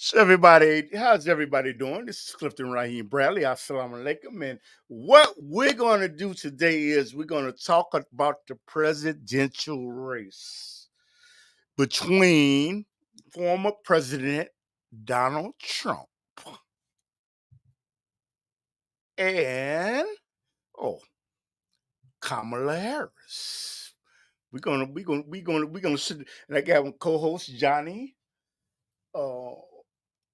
So everybody, how's everybody doing? This is Clifton Raheem Bradley. Assalamu alaikum. And what we're going to do today is we're going to talk about the presidential race between former President Donald Trump and oh Kamala Harris. We're gonna sit, and I got co-host Johnny, uh,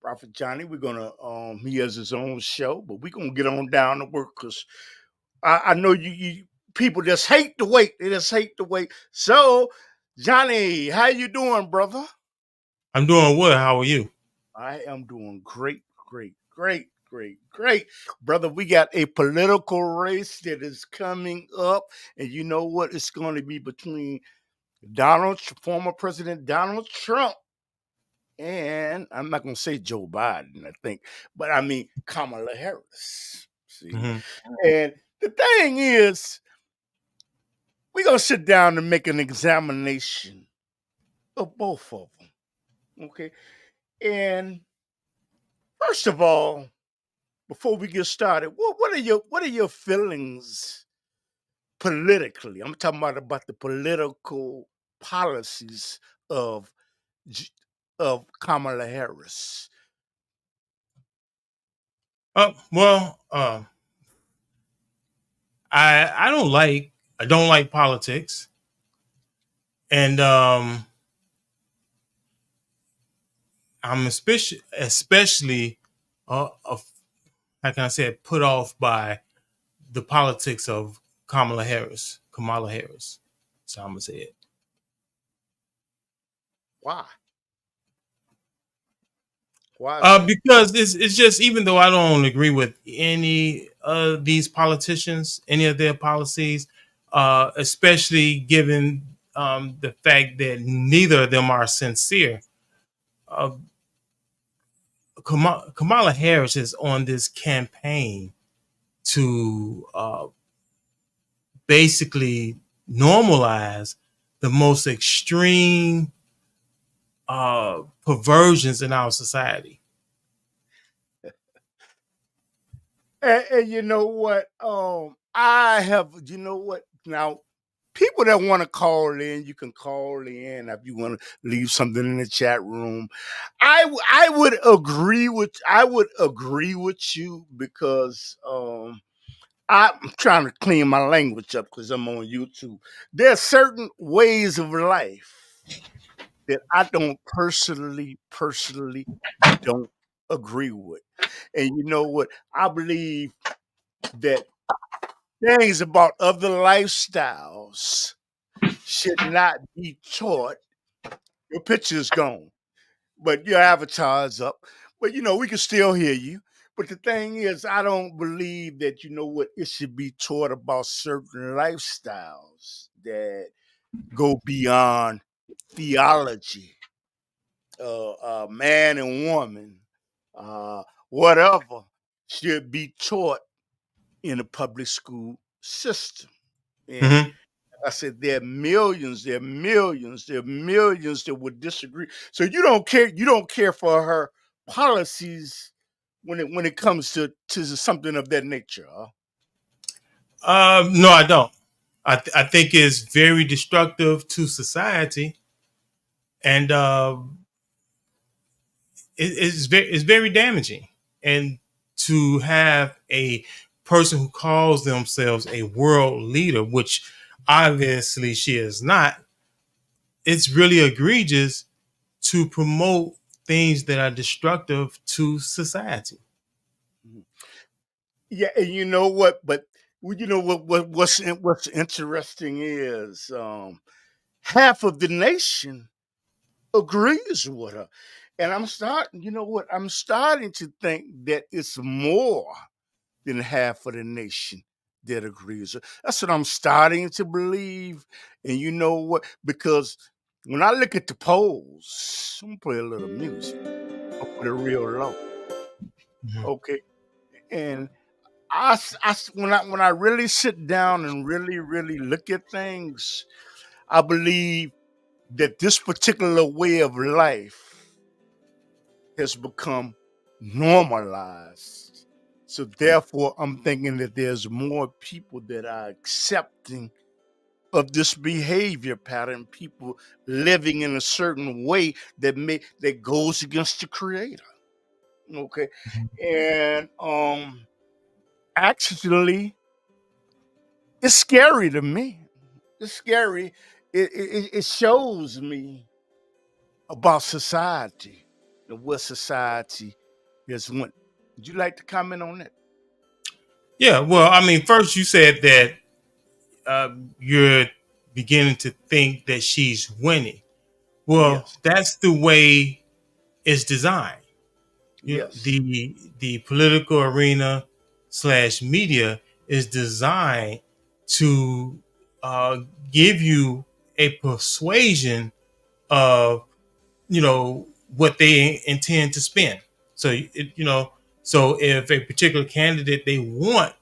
Prophet Johnny. We're gonna he has his own show, but we're gonna get on down to work because I know you people just hate to wait. They just hate to wait. So, Johnny, how you doing, brother? I'm doing well. How are you? I am doing great. Brother, we got a political race that is coming up, and you know what? It's going to be between former President Donald Trump, and I'm not going to say Joe Biden, I think, but I mean Kamala Harris. See? hmm And the thing is, we're going to sit down and make an examination of both of them. Okay. And first of all, before we get started, what are your feelings politically? I'm talking about the political policies of J- of Kamala Harris. Well, I don't like politics, and I'm especially how can I say it, put off by the politics of Kamala Harris. Kamala Harris. So I'm gonna say it. Why? Why is that? Because it's just, even though I don't agree with any of these politicians, any of their policies, especially given the fact that neither of them are sincere. Uh, Kamala Harris is on this campaign to basically normalize the most extreme perversions in our society. And you know what? I have. You know what? Now, people that want to call in, you can call in if you want to leave something in the chat room. I would agree with you because I'm trying to clean my language up because I'm on YouTube. There's certain ways of life that I don't personally don't agree with. And you know what? I believe that things about other lifestyles should not be taught. Your picture's gone, but your avatar's up. But we can still hear you. But the thing is, I don't believe that it should be taught about certain lifestyles that go beyond theology, man and woman, whatever should be taught in the public school system. And hmm I said there are millions that would disagree. So you don't care for her policies when it comes to something of that nature, huh? No, I don't. I think it's very destructive to society, and it's very damaging. And to have a person who calls themselves a world leader, which obviously she is not, it's really egregious to promote things that are destructive to society. Mhm. Yeah, and you know what? But what's interesting is half of the nation agrees with her. And I'm starting to think that it's more than half of the nation that agrees. That's what I'm starting to believe. And you know what? Because when I look at the polls, I'm gonna play a little music. I'll put it real low. Mhm. Okay. And when I really sit down and really look at things, I believe that this particular way of life has become normalized. So therefore, I'm thinking that there's more people that are accepting of this behavior pattern, people living in a certain way that goes against the creator. Okay. And actually it's scary to me. It's scary. It shows me about society and what society has went. Would you like to comment on that? Yeah, well, I mean, first you said that uh, you're beginning to think that she's winning. Well, Yes. that's the way it's designed. You know, Yes. the political arena slash media is designed to uh, give you a persuasion of what they intend to spend. So so if a particular candidate they want,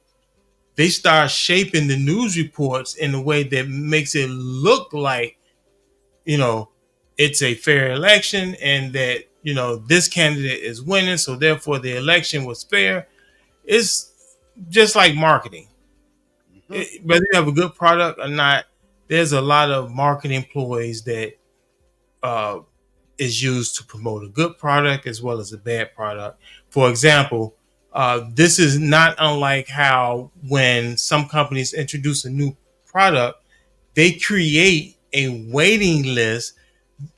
they start shaping the news reports in a way that makes it look like you know it's a fair election and that this candidate is winning, so therefore the election was fair. It's just like marketing. Hmm. Whether you have a good product or not, there's a lot of marketing employees that uh, is used to promote a good product as well as a bad product. For example, this is not unlike how when some companies introduce a new product, they create a waiting list,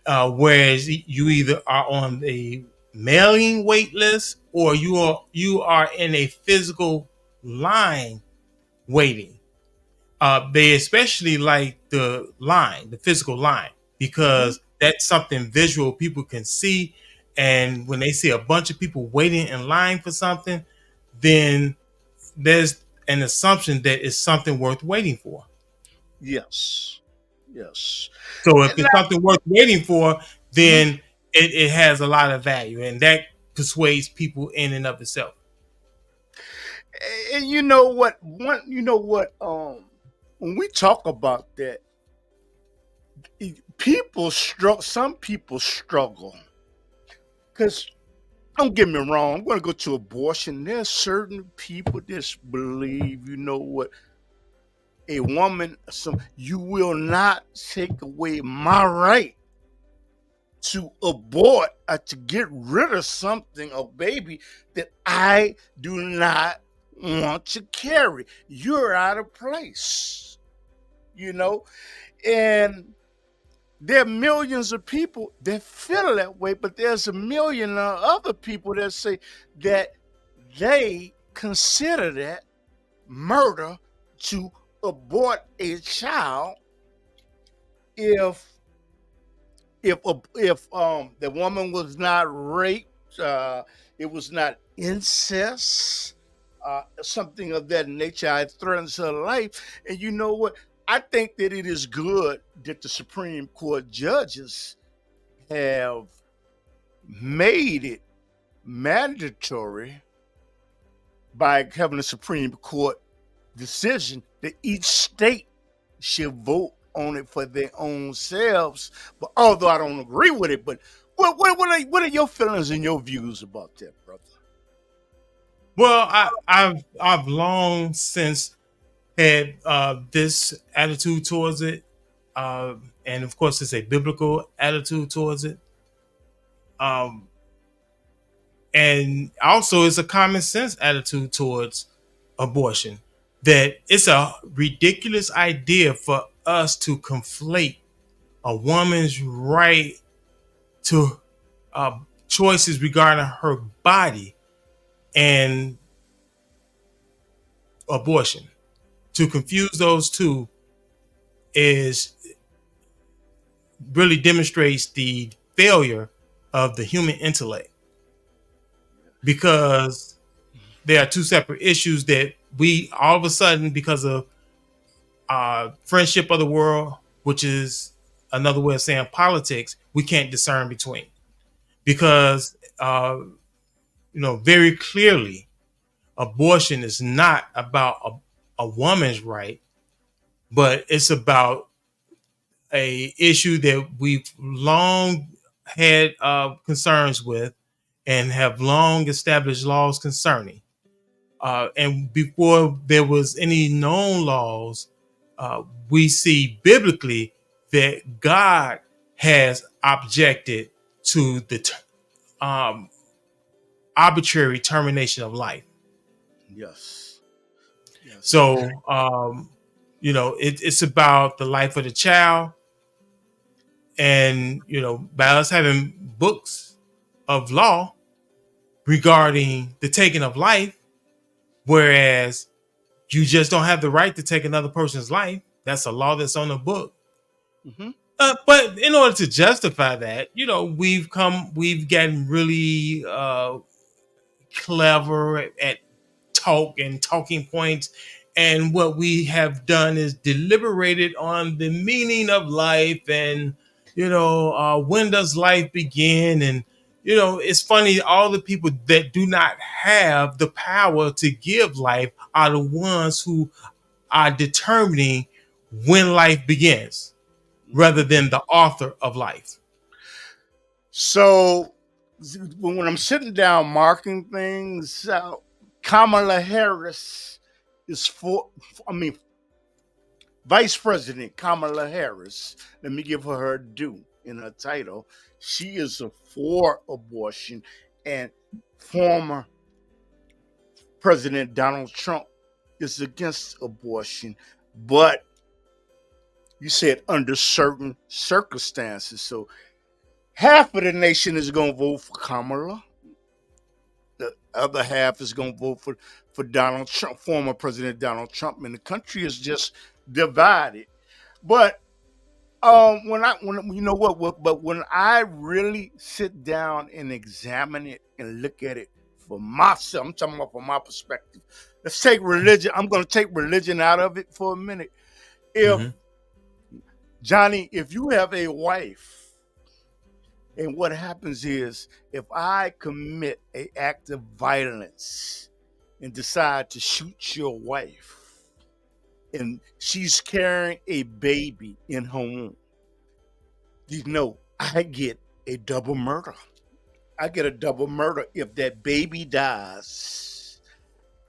whereas you either are on the mailing wait list or you are in a physical line waiting. They especially like the physical line, Hmm. because that's something visual people can see. And when they see a bunch of people waiting in line for something, then there's an assumption that it's something worth waiting for. Yes. Yes. So if And it's something worth waiting for, mhm. then it has a lot of value, and that persuades people in and of itself. And you know what? When we talk about that, people struggle. Some people struggle because don't get me wrong. I'm going to go to abortion. There's certain people that believe, you know what, a woman, you will not take away my right to abort or to get rid of something, a baby that I do not want to carry. You're out of place, you know? And there are millions of people that feel that way, but there's a million other people that say that they consider that murder to abort a child if the woman was not raped, it was not incest, something of that nature. It threatens her life, and you know what? I think that it is good that the Supreme Court judges have made it mandatory by having a Supreme Court decision that each state should vote on it for their own selves. But although I don't agree with it, but what are your feelings and your views about that, brother? Well, I've long since had this attitude towards it, and of course, it's a biblical attitude towards it, um, and also it's a common sense attitude towards abortion. That it's a ridiculous idea for us to conflate a woman's right to choices regarding her body and abortion. To confuse those two is really demonstrates the failure of the human intellect, because there are two separate issues that we all of a sudden, because of friendship of the world, which is another way of saying politics, we can't discern between, because very clearly abortion is not about a woman's right, but it's about a issue that we've long had concerns with, and have long established laws concerning. And before there was any known laws, we see biblically that God has objected to the um, arbitrary termination of life. Yes. Yes. So, it's about the life of the child. And, by us having books of law regarding the taking of life, whereas you just don't have the right to take another person's life. That's a law that's on the book. Mm-hmm. But in order to justify that, we've gotten really clever at talk and talking points. And what we have done is deliberated on the meaning of life and, when does life begin? And, it's funny, all the people that do not have the power to give life are the ones who are determining when life begins Mm-hmm. rather than the author of life. So when I'm sitting down marking things, Kamala Harris is I mean, Vice President Kamala Harris. Let me give her due in her title. She is for abortion, and former President Donald Trump is against abortion, but you said under certain circumstances. So half of the nation is going to vote for Kamala. The other half is going to vote for Donald Trump, former President Donald Trump, and the country is just divided. But when you know but when I really sit down and examine it and look at it for myself, I'm talking about from my perspective. Let's take religion. I'm going to take religion out of it for a minute. If Mm-hmm. Johnny, if you have a wife, and what happens is, if I commit a act of violence and decide to shoot your wife, and she's carrying a baby in her womb, I get a double murder. I get a double murder if that baby dies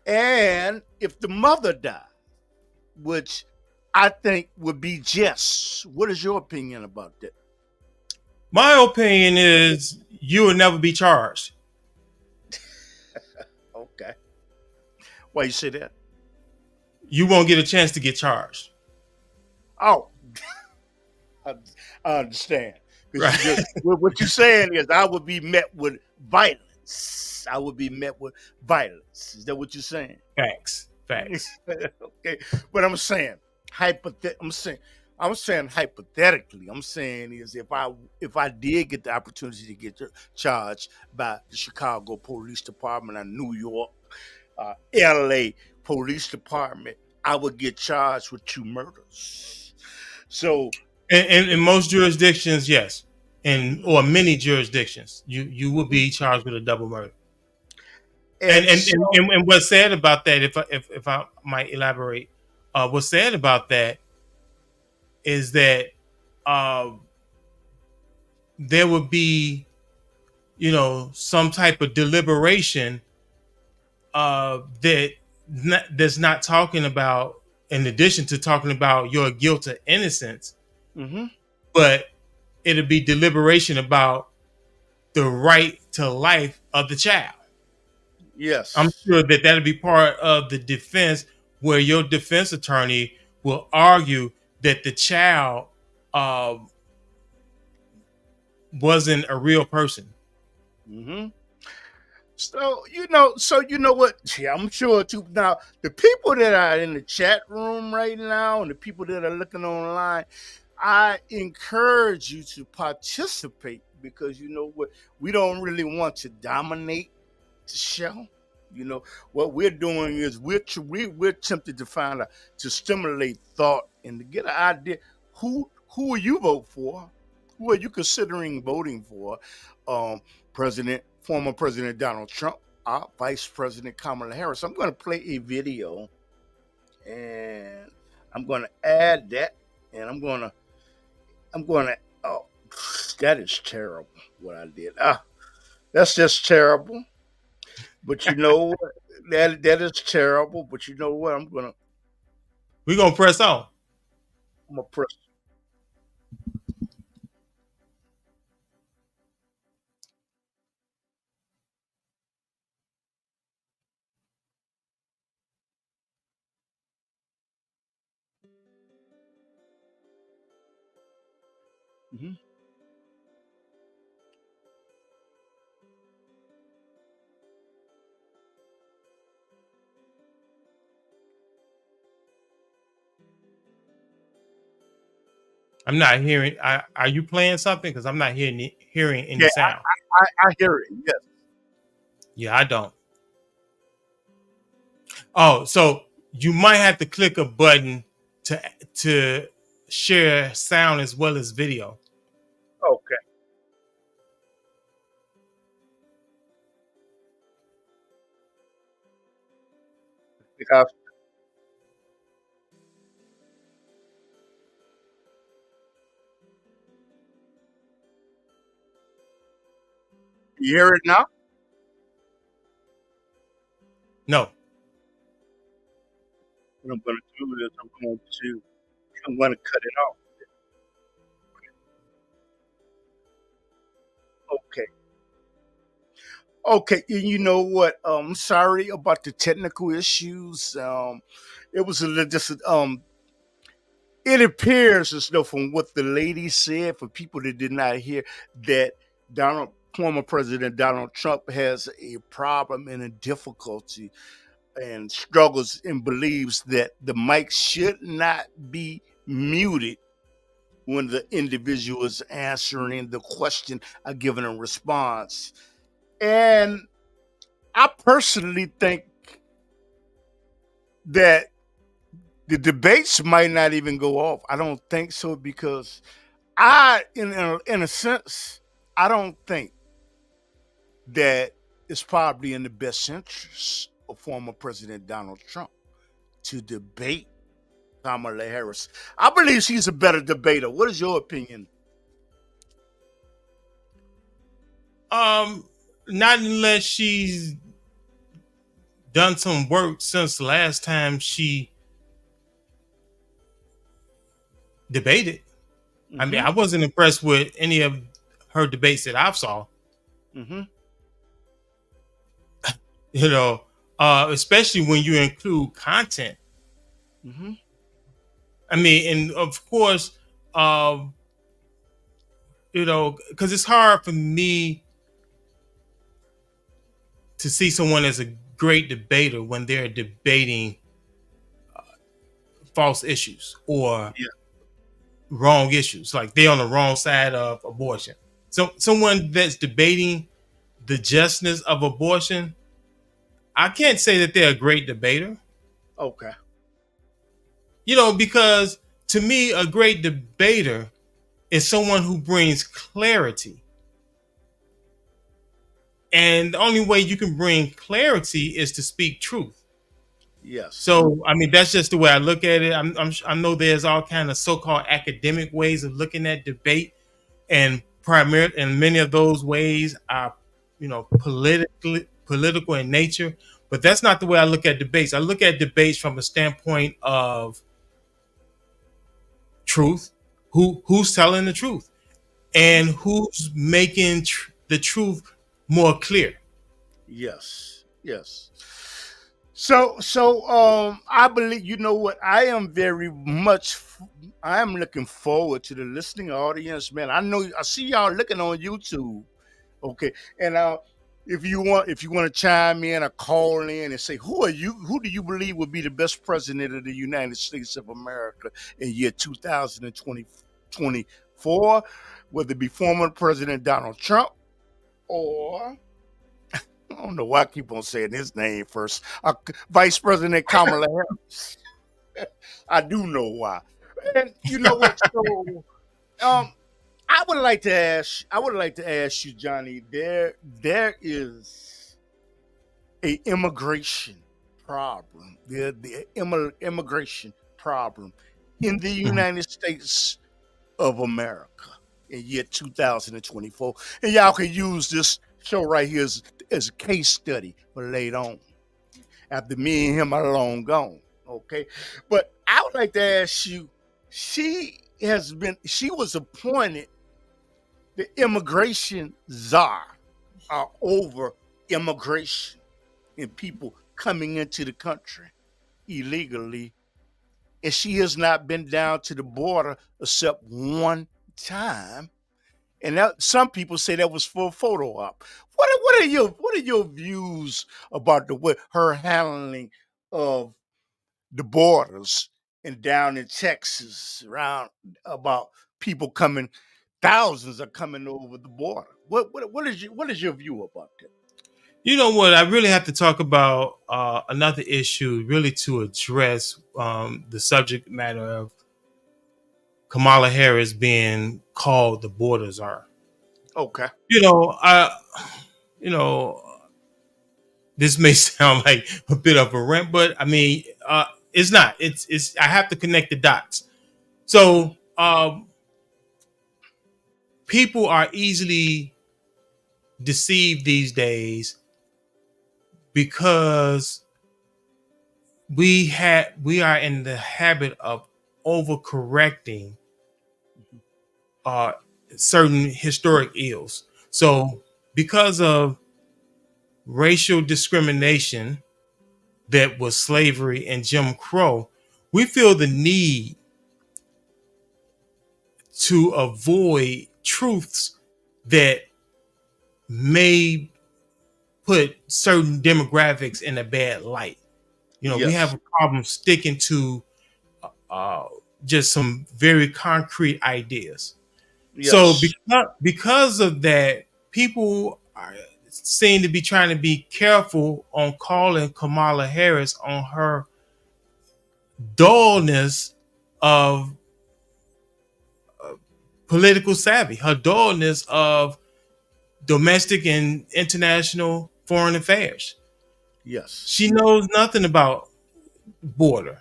and if the mother dies, which I think would be just. What is your opinion about that? My opinion is you will never be charged. Okay. Why you say that? You won't get a chance to get charged. Oh, I, I understand. Because Right. what you're saying is I would be met with violence. I would be met with violence. Is that what you're saying? Facts. Facts. Okay. But I'm saying hypothetically. I'm saying is if I did get the opportunity to get charged by the Chicago Police Department or New York, LA Police Department, I would get charged with 2 murders. So In most jurisdictions, yes. Or many jurisdictions, you will be charged with a double murder. And and and, so and, and what's sad about that, if I might elaborate, what's sad about that is that uh, there would be, some type of deliberation that's not talking about, in addition to talking about your guilt or innocence, mhm, but it'll be deliberation about the right to life of the child. I'm yes. sure that that'll be part of the defense, where your defense attorney will argue that the child uh, wasn't a real person. Mhm. So what? Yeah, I'm sure too. Now, the people that are in the chat room right now and the people that are looking online, I encourage you to participate because you know what? We don't really want to dominate the show. You know what we're doing is we're tempted to find out to stimulate thought and to get an idea who will you vote for? Who are you considering voting for? Um, former President Donald Trump, Vice President Kamala Harris. I'm going to play a video and I'm going to add that, and I'm going to. Oh, that is terrible what I did. That's just terrible. But you know what? That is terrible. But you know what? We're gonna press on. I'm gonna press. Mhm. I'm not hearing. Are you playing something? Because I'm not hearing any Yeah, sound. I hear it. Yes. Yeah, I don't. Oh, so you might have to click a button to to share sound as well as video. Okay. Because you hear it now. No, What I'm gonna do is I'm gonna cut it off. Okay. Okay. And you know what? Sorry about the technical issues. It was a little just it appears as though from what the lady said, for people that did not hear, that former President Donald Trump has a problem and a difficulty and struggles and believes that the mic should not be muted when the individual is answering the question or giving a response. And I personally think that the debates might not even go off. I don't think so because in a sense, I don't think that it's probably in the best interest of former President Donald Trump to debate Kamala Harris. I believe she's a better debater. What is your opinion? um, not unless she's done some work since the last time she debated. I mean, Mm-hmm. I wasn't impressed with any of her debates that I've saw. Mm-hmm. You know, especially when you include content. Mm-hmm. I mean, and of course, um, because it's hard for me to see someone as a great debater when they're debating false issues or Yeah. wrong issues, like they're on the wrong side of abortion. So someone that's debating the justness of abortion, I can't say that they're a great debater. Okay. Because to me, a great debater is someone who brings clarity. And the only way you can bring clarity is to speak truth. Yes. So, I mean, that's just the way I look at it. I know there's all kind of so-called academic ways of looking at debate, and many of those ways are, political in nature. But that's not the way I look at debates. I look at debates from a standpoint of truth, who's telling the truth, and who's making the truth more clear. Yes. Yes. I believe you know what I am very much. I am looking forward to the listening audience, man. I see y'all looking on YouTube. Okay, and if you want to chime in or call in and say who are you, who do you believe would be the best president of the United States of America in year 2024, whether it be former President Donald Trump or I don't know why I keep on saying his name first. Vice President Kamala Harris. I do know why. And you know what? So, um, I would like to ask you, Johnny. There is a immigration problem. The immigration problem in the Mhm. United States of America in year 2024, and y'all can use this show right here is a case study for later on, after me and him are long gone. Okay. But I would like to ask you, she was appointed the immigration czar over immigration and people coming into the country illegally. And she has not been down to the border except one time. And that, some people say that was for a photo op. What are your views about the way her handling of the borders and down in Texas around about people coming, thousands are coming over the border. What is your view about that? You know what? I really have to talk about another issue, really to address the subject matter of Kamala Harris being called the border czar. Okay. You know, you know, this may sound like a bit of a rant, but I mean, it's not. It's. I have to connect the dots. So, people are easily deceived these days because we are in the habit of overcorrecting uh, certain historic ills. So, because of racial discrimination that was slavery and Jim Crow, we feel the need to avoid truths that may put certain demographics in a bad light. You know, we have Yes. a problem sticking to uh, just some very concrete ideas. So Yes. because of that, people seem to be trying to be careful on calling Kamala Harris on her dullness of political savvy, her dullness of domestic and international foreign affairs. Yes. She knows nothing about border.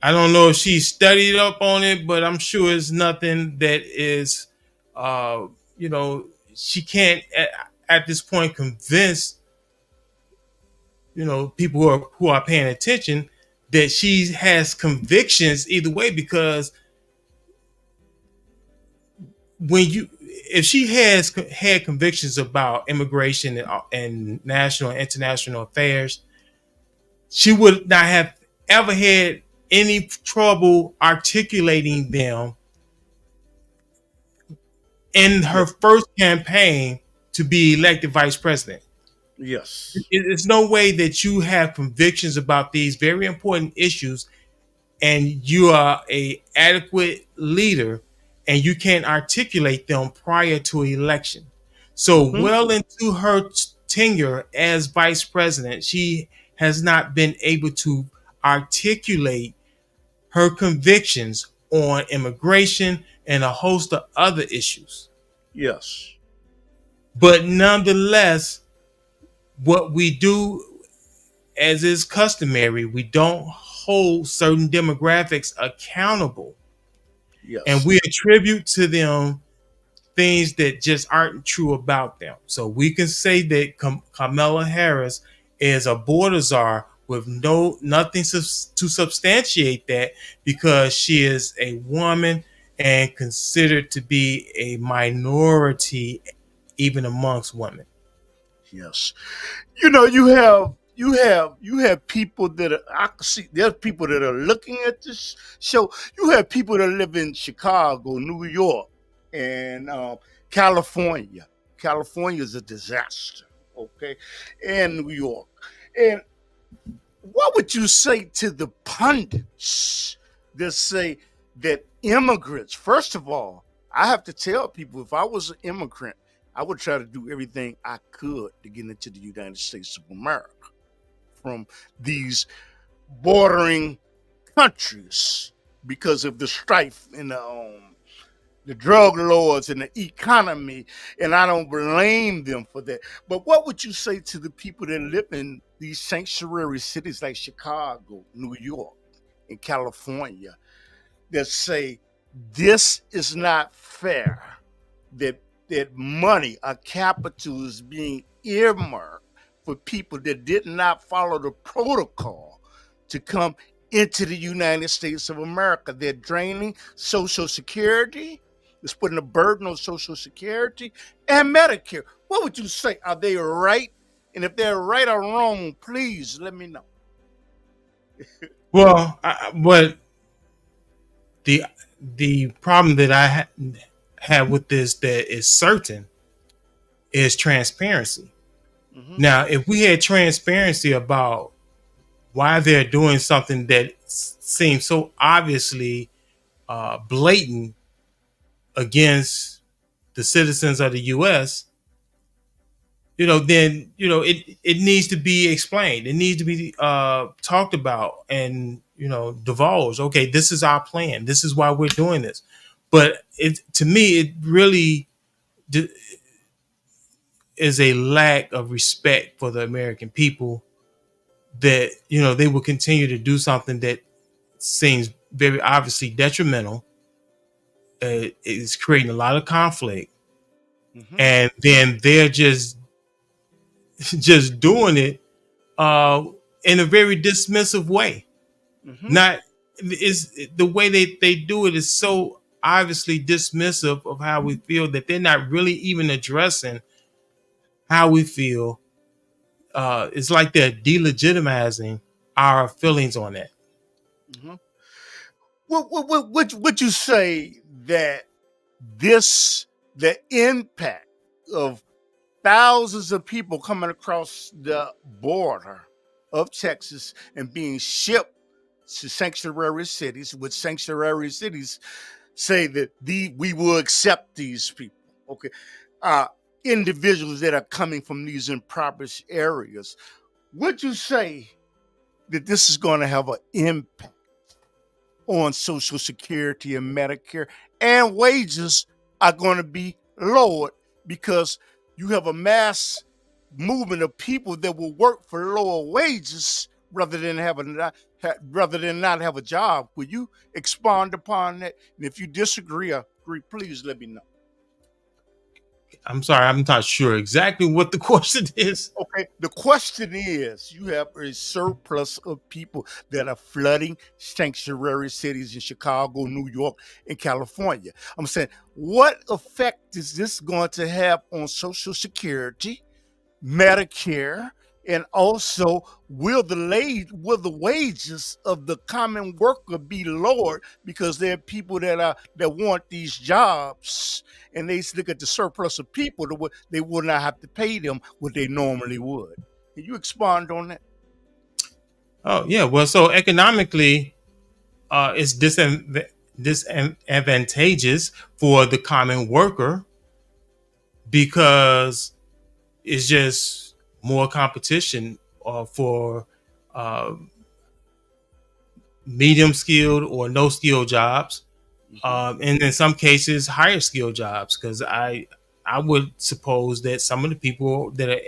I don't know if she studied up on it, but I'm sure it's nothing that is, uh, you know, she can't at this point convince, people who are paying attention that she has convictions either way. Because when you, if she has had convictions about immigration and national and international affairs, she would not have ever had any trouble articulating them in her Yes. first campaign to be elected vice president. Yes. There's no way that you have convictions about these very important issues and you are a adequate leader and you can't articulate them prior to election. So Mm-hmm. well into her tenure as vice president, she has not been able to articulate her convictions on immigration and a host of other issues. Yes. But nonetheless, what we do, as is customary, we don't hold certain demographics accountable and Yes. we attribute to them things that just aren't true about them. So we can say that Kamala Harris is a border czar with nothing to substantiate that, because she is a woman and considered to be a minority even amongst women. Yes. You have people that are, I can see there's people that are looking at this show. You have people that live in Chicago, New York, and California. California is a disaster. Okay, and New York. And what would you say to the pundits that say that immigrants, first of all, I have to tell people, if I was an immigrant, I would try to do everything I could to get into the United States of America from these bordering countries because of the strife and the drug lords and the economy, and I don't blame them for that. But what would you say to the people that live in these sanctuary cities like Chicago, New York, and California that say this is not fair? That that money, a capital, is being earmarked for people that did not follow the protocol to come into the United States of America. They're draining Social Security. It's putting a burden on Social Security and Medicare. What would you say? Are they right? And if they're right or wrong, please let me know. Well, but the the problem that I have with this that is certain is transparency. Mm-hmm. Now, if we had transparency about why they're doing something that seems so obviously blatant against the citizens of the U.S., then it needs to be explained. It needs to be talked about and divulged. Okay, this is our plan. This is why we're doing this. But to me, it really is a lack of respect for the American people that they will continue to do something that seems very obviously detrimental. It's creating a lot of conflict, Mm-hmm. and then they're just doing it uh, in a very dismissive way. Mm-hmm. Not is the way they do it is so obviously dismissive of how we feel that they're not really even addressing how we feel. It's like they're delegitimizing our feelings on that. Mm-hmm. Would you say that the impact of thousands of people coming across the border of Texas and being shipped to sanctuary cities, with sanctuary cities say that we will accept these people, okay, uh, individuals that are coming from these impoverished areas, would you say that this is going to have an impact on Social Security and Medicare, and wages are going to be lowered because you have a mass movement of people that will work for lower wages rather than not have a job? Will you expand upon that? And if you disagree or agree, please let me know. I'm sorry, I'm not sure exactly what the question is. Okay, the question is, you have a surplus of people that are flooding sanctuary cities in Chicago, New York, and California. I'm saying, what effect is this going to have on Social Security, Medicare, and also will the wages of the common worker be lowered because there are people that want these jobs, and they look at the surplus of people they will not have to pay them what they normally would. Can you expand on that? Oh yeah, well, so economically, it's disadvantageous for the common worker because it's just more competition for uh, medium skilled or no skilled jobs, Mm-hmm. and in some cases higher skilled jobs. Because I would suppose that some of the people that are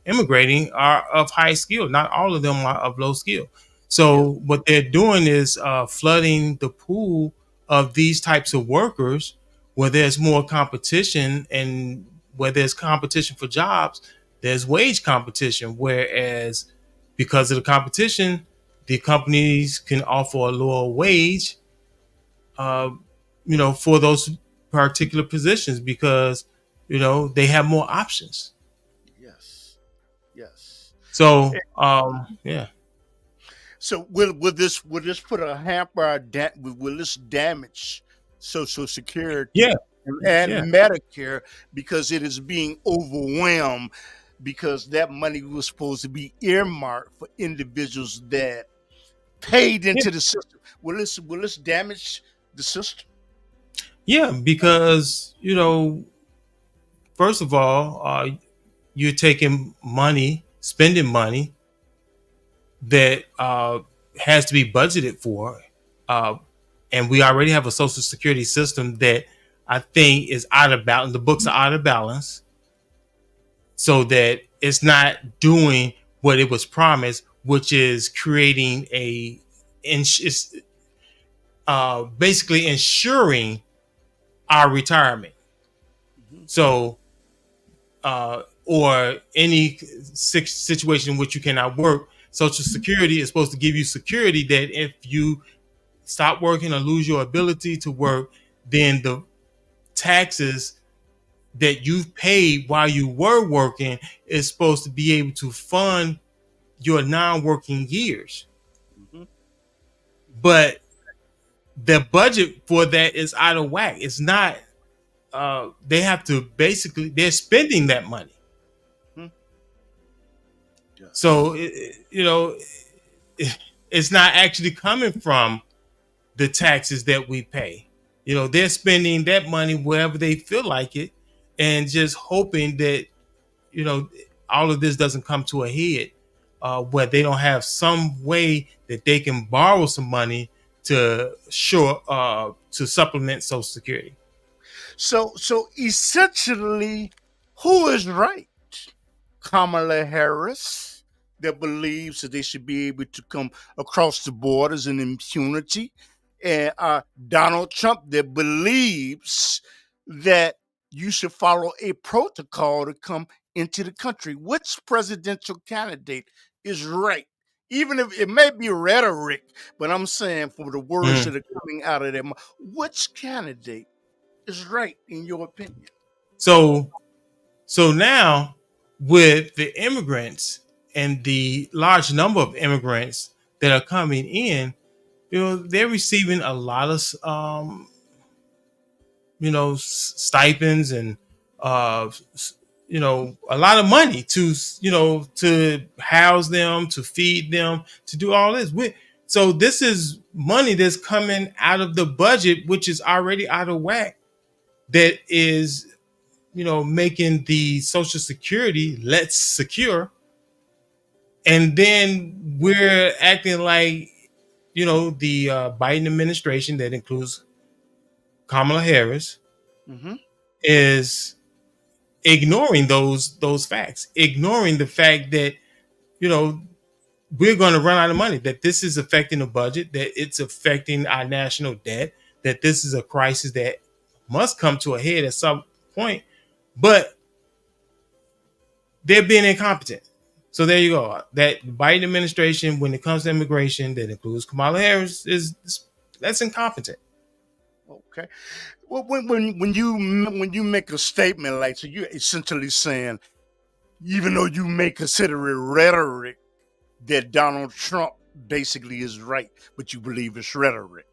immigrating are of high skill. Not all of them are of low skill. Yeah. So what they're doing is flooding the pool of these types of workers where there's more competition, and where there's competition for jobs, there's wage competition. Whereas because of the competition, the companies can offer a lower wage, uh, for those particular positions because they have more options. Yes. Yes. So yeah, So will this put a hamper on will this damage Social Security yeah, yeah, and Medicare because it is being overwhelmed because that money was supposed to be earmarked for individuals that paid yeah, into the system? Will this damage the system? yeah. Because first of all, you're taking money, spending money that has to be budgeted for, uh, and we already have a social security system that I think is out of balance. The books are out of balance, so that it's not doing what it was promised, which is creating it's basically ensuring our retirement. Mm-hmm. So, or any situation in which you cannot work, Social Security is supposed to give you security that if you stop working or lose your ability to work, then the taxes that you've paid while you were working is supposed to be able to fund your non-working years. Mm-hmm. But the budget for that is out of whack. It's not. They have to basically they're spending that money. Mm-hmm. Yes. So it's not actually coming from the taxes that we pay. They're spending that money wherever they feel like it, and just hoping that you know all of this doesn't come to a head, where they don't have some way that they can borrow some money to supplement Social Security. So essentially, who is right? Kamala Harris, that believes that they should be able to come across the borders in impunity, and Donald Trump, that believes that you should follow a protocol to come into the country. Which presidential candidate is right? Even if it may be rhetoric, but I'm saying for the words Mhm. that are coming out of them, which candidate is right in your opinion? So So now, with the immigrants and the large number of immigrants that are coming in, they're receiving a lot of stipends and uh, a lot of money to house them, to feed them, to do all this. So this is money that's coming out of the budget, which is already out of whack. That is making the Social Security let's secure, and then we're acting like the Biden administration, that includes Kamala Harris, Hmm. is ignoring those facts, ignoring the fact that you know we're going to run out of money, that this is affecting the budget, that it's affecting our national debt, that this is a crisis that must come to a head at some point, but they're being incompetent. So there you go. That Biden administration, when it comes to immigration, that includes Kamala Harris, is that's incompetent. Okay. Well, when you make a statement like, so you're essentially saying, even though you may consider it rhetoric, that Donald Trump basically is right, but you believe it's rhetoric.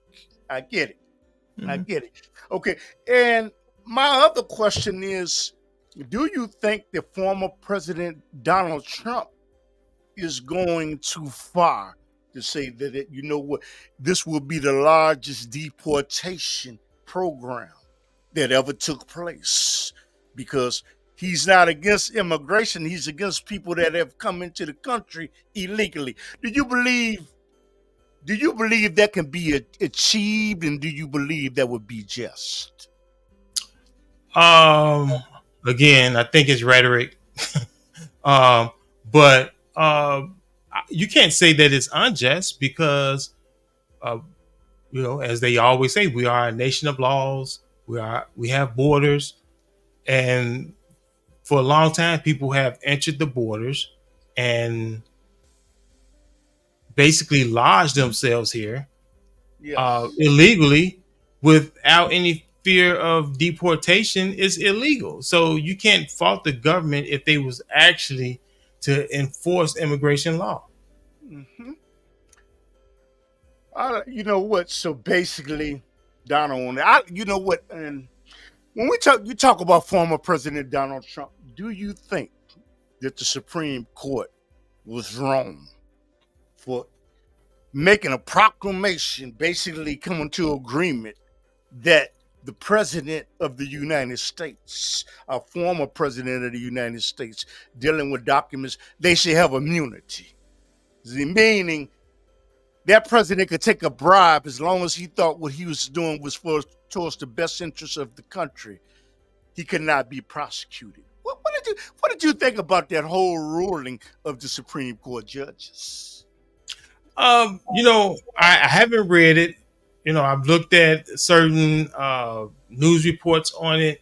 I get it. I Mhm. get it. Okay. And my other question is, do you think the former President Donald Trump is going too far to say that you know what, this will be the largest deportation program that ever took place, because he's not against immigration, he's against people that have come into the country illegally? Do you believe that can be achieved, and do you believe that would be just? Um, Again, I think it's rhetoric. um, but you can't say that it's unjust because uh, as they always say, we are a nation of laws. We have borders, and for a long time, people have entered the borders and basically lodged themselves here Yes. illegally without any fear of deportation is illegal. So you can't fault the government if they was actually to enforce immigration law. Hmm. You know what? So basically, Donald, you know what? And when you talk about former President Donald Trump, do you think that the Supreme Court was wrong for making a proclamation, basically coming to agreement that the President of the United States, a former President of the United States, dealing with documents, they should have immunity? Meaning that president could take a bribe as long as he thought what he was doing was towards the best interests of the country. He could not be prosecuted. What did you think about that whole ruling of the Supreme Court judges? I haven't read it. I've looked at certain news reports on it,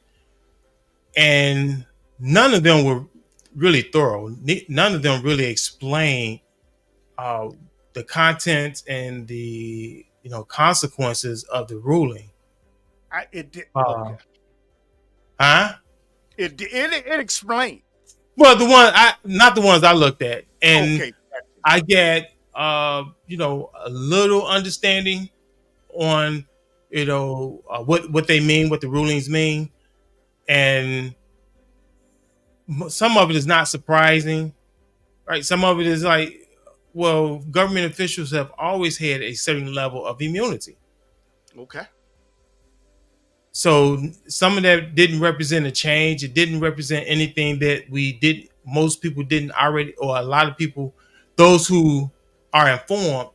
and none of them were really thorough. None of them really explained uh, the contents and the consequences of the ruling. It did Uh, okay. huh? It explained. Well, not the ones I looked at, and Okay, gotcha. I get a little understanding on what they mean, what the rulings mean, and some of it is not surprising, right? Some of it is like, well, government officials have always had a certain level of immunity. Okay. So some of that didn't represent a change. It didn't represent anything that most people didn't already, or a lot of people, those who are informed,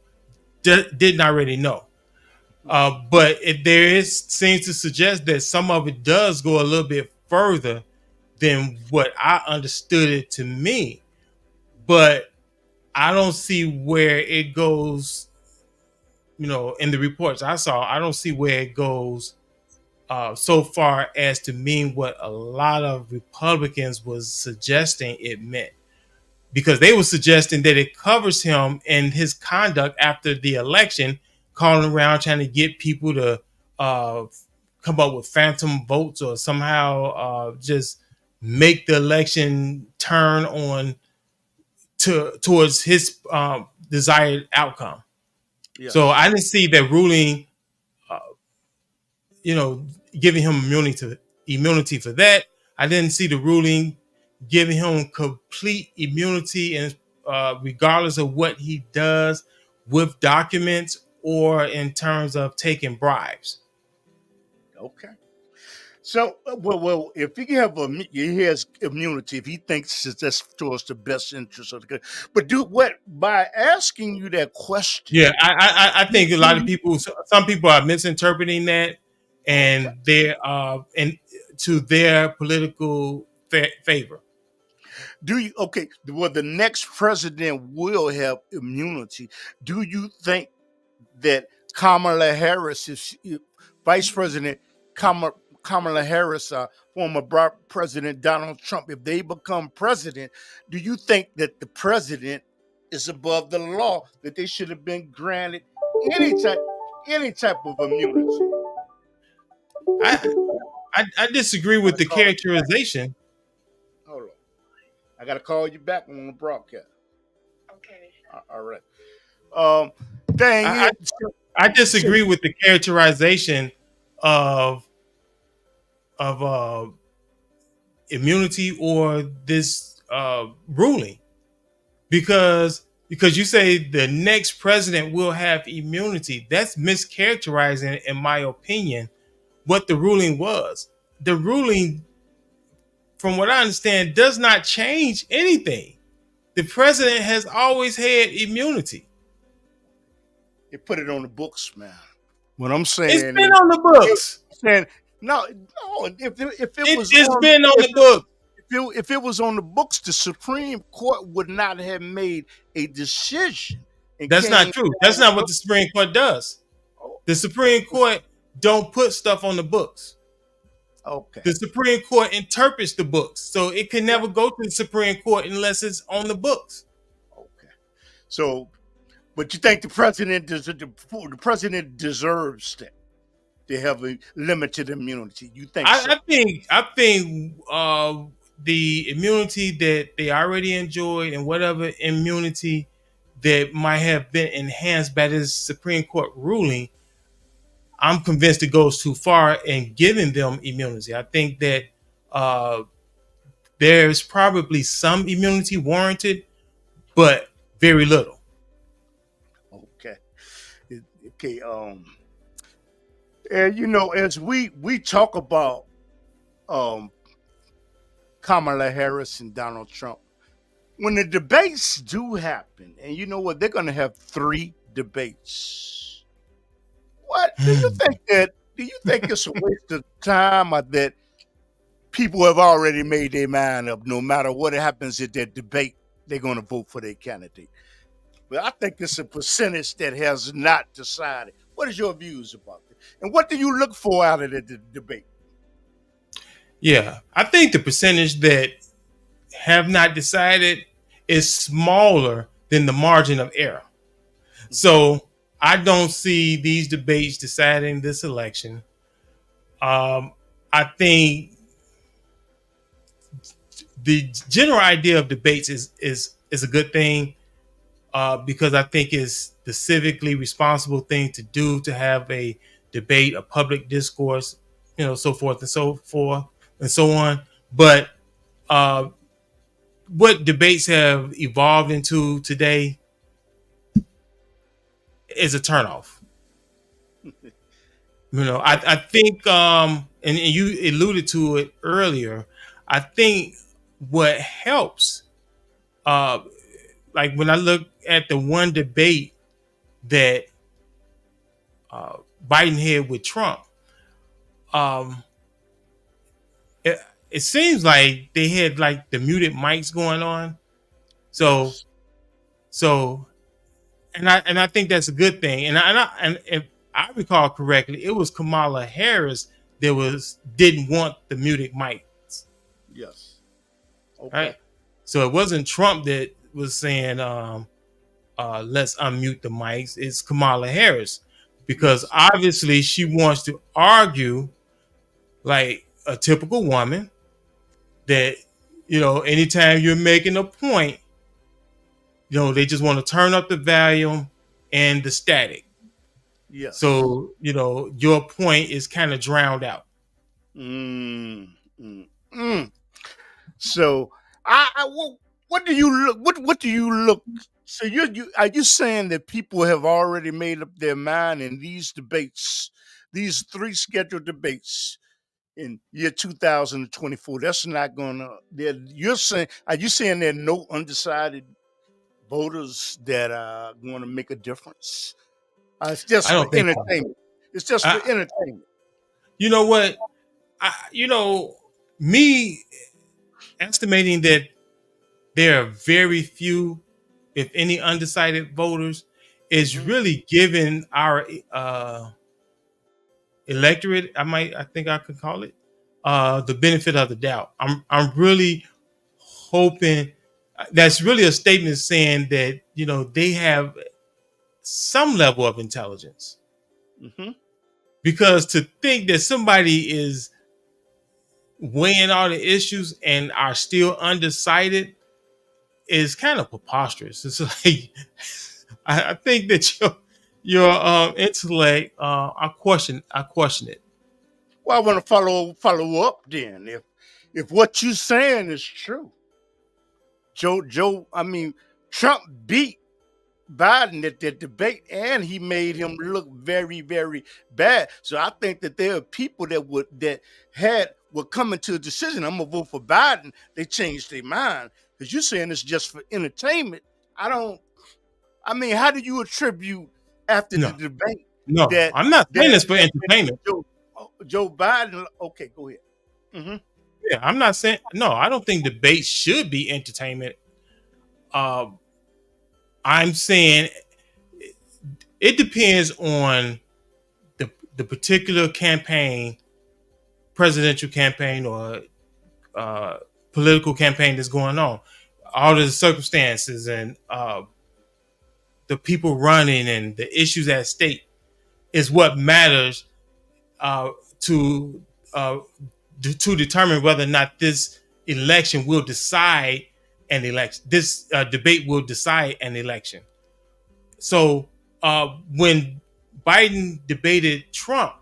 didn't already know. But seems to suggest that some of it does go a little bit further than what I understood it to mean. But I don't see where it goes, in the reports I saw, I don't see where it goes so far as to mean what a lot of Republicans was suggesting it meant, because they were suggesting that it covers him and his conduct after the election, calling around trying to get people to uh, come up with phantom votes or somehow just make the election turn on towards his desired outcome. So I Yes. didn't see that ruling uh, you know, giving him immunity for that. I didn't see the ruling giving him complete immunity, and regardless of what he does with documents or in terms of taking bribes. Okay. So, if he has immunity if he thinks that's towards the best interest of the country. But do what by asking you that question? Yeah, I Do, think a do lot of you people, some people are misinterpreting that, okay? and they're and to their political favor. Do you okay? Well, the next president will have immunity. Do you think that Kamala Harris, if Vice President Kamala, Kamala Harris, former President Donald Trump, if they become president, do you think that the president is above the law? That they should have been granted any type any type of immunity? I I disagree I with gotta the call you back. characterization. Hold on. I gotta call you back on the broadcast. All right. Um, dang I, it. I So disagree with the characterization of of immunity or this ruling, because you say the next president will have immunity. That's mischaracterizing, in my opinion, what the ruling was. The ruling, from what I understand, does not change anything. The president has always had immunity. they put it on the books, man. What I'm It's saying been is, on the it, books. saying no, no. If it was It's on, been on the books. if it was on the books, the Supreme Court would not have made a decision and That's not came true. That's down. not what the Supreme Court does. Oh, The Supreme Court don't put stuff on the books. okay, The Supreme Court interprets the books, so it can yeah, never go to the Supreme Court unless it's on the books. okay. So, but you think the president deserves that to have a limited immunity? You think I, so? I think I think the immunity that they already enjoyed and whatever immunity that might have been enhanced by this Supreme Court ruling, I'm convinced it goes too far in giving them immunity. I think that uh, there's probably some immunity warranted, but very little. Okay, okay. And as we talk about um Kamala Harris and Donald Trump, when the debates do happen, and you know what, they're going to have three debates. What do you think that? Do you think it's a waste of time, or that people have already made their mind up? No matter what happens at that debate, they're going to vote for their candidate. But I think it's a percentage that has not decided. What is your views about it? And what do you look for out of the debate? Yeah, I think the percentage that have not decided is smaller than the margin of error. Hmm. So I don't see these debates deciding this election. Um, I think the general idea of debates is a good thing, because I think it's the civically responsible thing to do, to have a debate, a public discourse, so forth and so forth and so on. But uh, what debates have evolved into today is a turnoff. I Okay. think, and you alluded to it earlier. I think what helps, uh, like when I look at the one debate that uh, Biden had with Trump, um, it, it seems like they had like the muted mics going on. So, Yes. so, and I think that's a good thing. And if I recall correctly, it was Kamala Harris that was didn't want the muted mics, Yes. Okay. right? So it wasn't Trump that was saying, let's unmute the mics. It's Kamala Harris, because Yes. obviously she wants to argue like a typical woman, that anytime you're making a point, they just want to turn up the volume and the static. Yes. So your point is kind of drowned out. Mm, mm, mm. So, what do you look? What do you look? So, you are you saying that people have already made up their mind in these debates, these three scheduled debates in year 2024? That's not gonna. You're saying? Are you saying there are no undecided voters that are going to make a difference? It's just I for don't think so. entertainment. It's just for I, entertainment. you know what? Me estimating that there are very few, if any, undecided voters is Hmm. really giving our electorate, I think I could call it, the benefit of the doubt. I'm really hoping that's really a statement saying that they have some level of intelligence, Hmm. because to think that somebody is weighing all the issues and are still undecided is kind of preposterous. It's like I think that your intellect, I question it. Well, I want to follow up then. If what you're saying is true, I mean, Trump beat Biden at that debate, and he made him look very, very bad. So I think that there are people that were coming to a decision. I'm gonna vote for Biden. They changed their mind because you're saying it's just for entertainment. I don't. I mean, how do you attribute after the No, debate no, that I'm not saying this for that entertainment. Joe Biden? Okay, go ahead. Hmm. Yeah, I'm not saying no. I don't think debates should be entertainment. Um, I'm saying it depends on the particular campaign, presidential campaign, or uh, political campaign that's going on. All the circumstances and the people running and the issues at stake is what matters, uh, to uh, to determine whether or not this election will decide an election. This debate will decide an election. So when Biden debated Trump,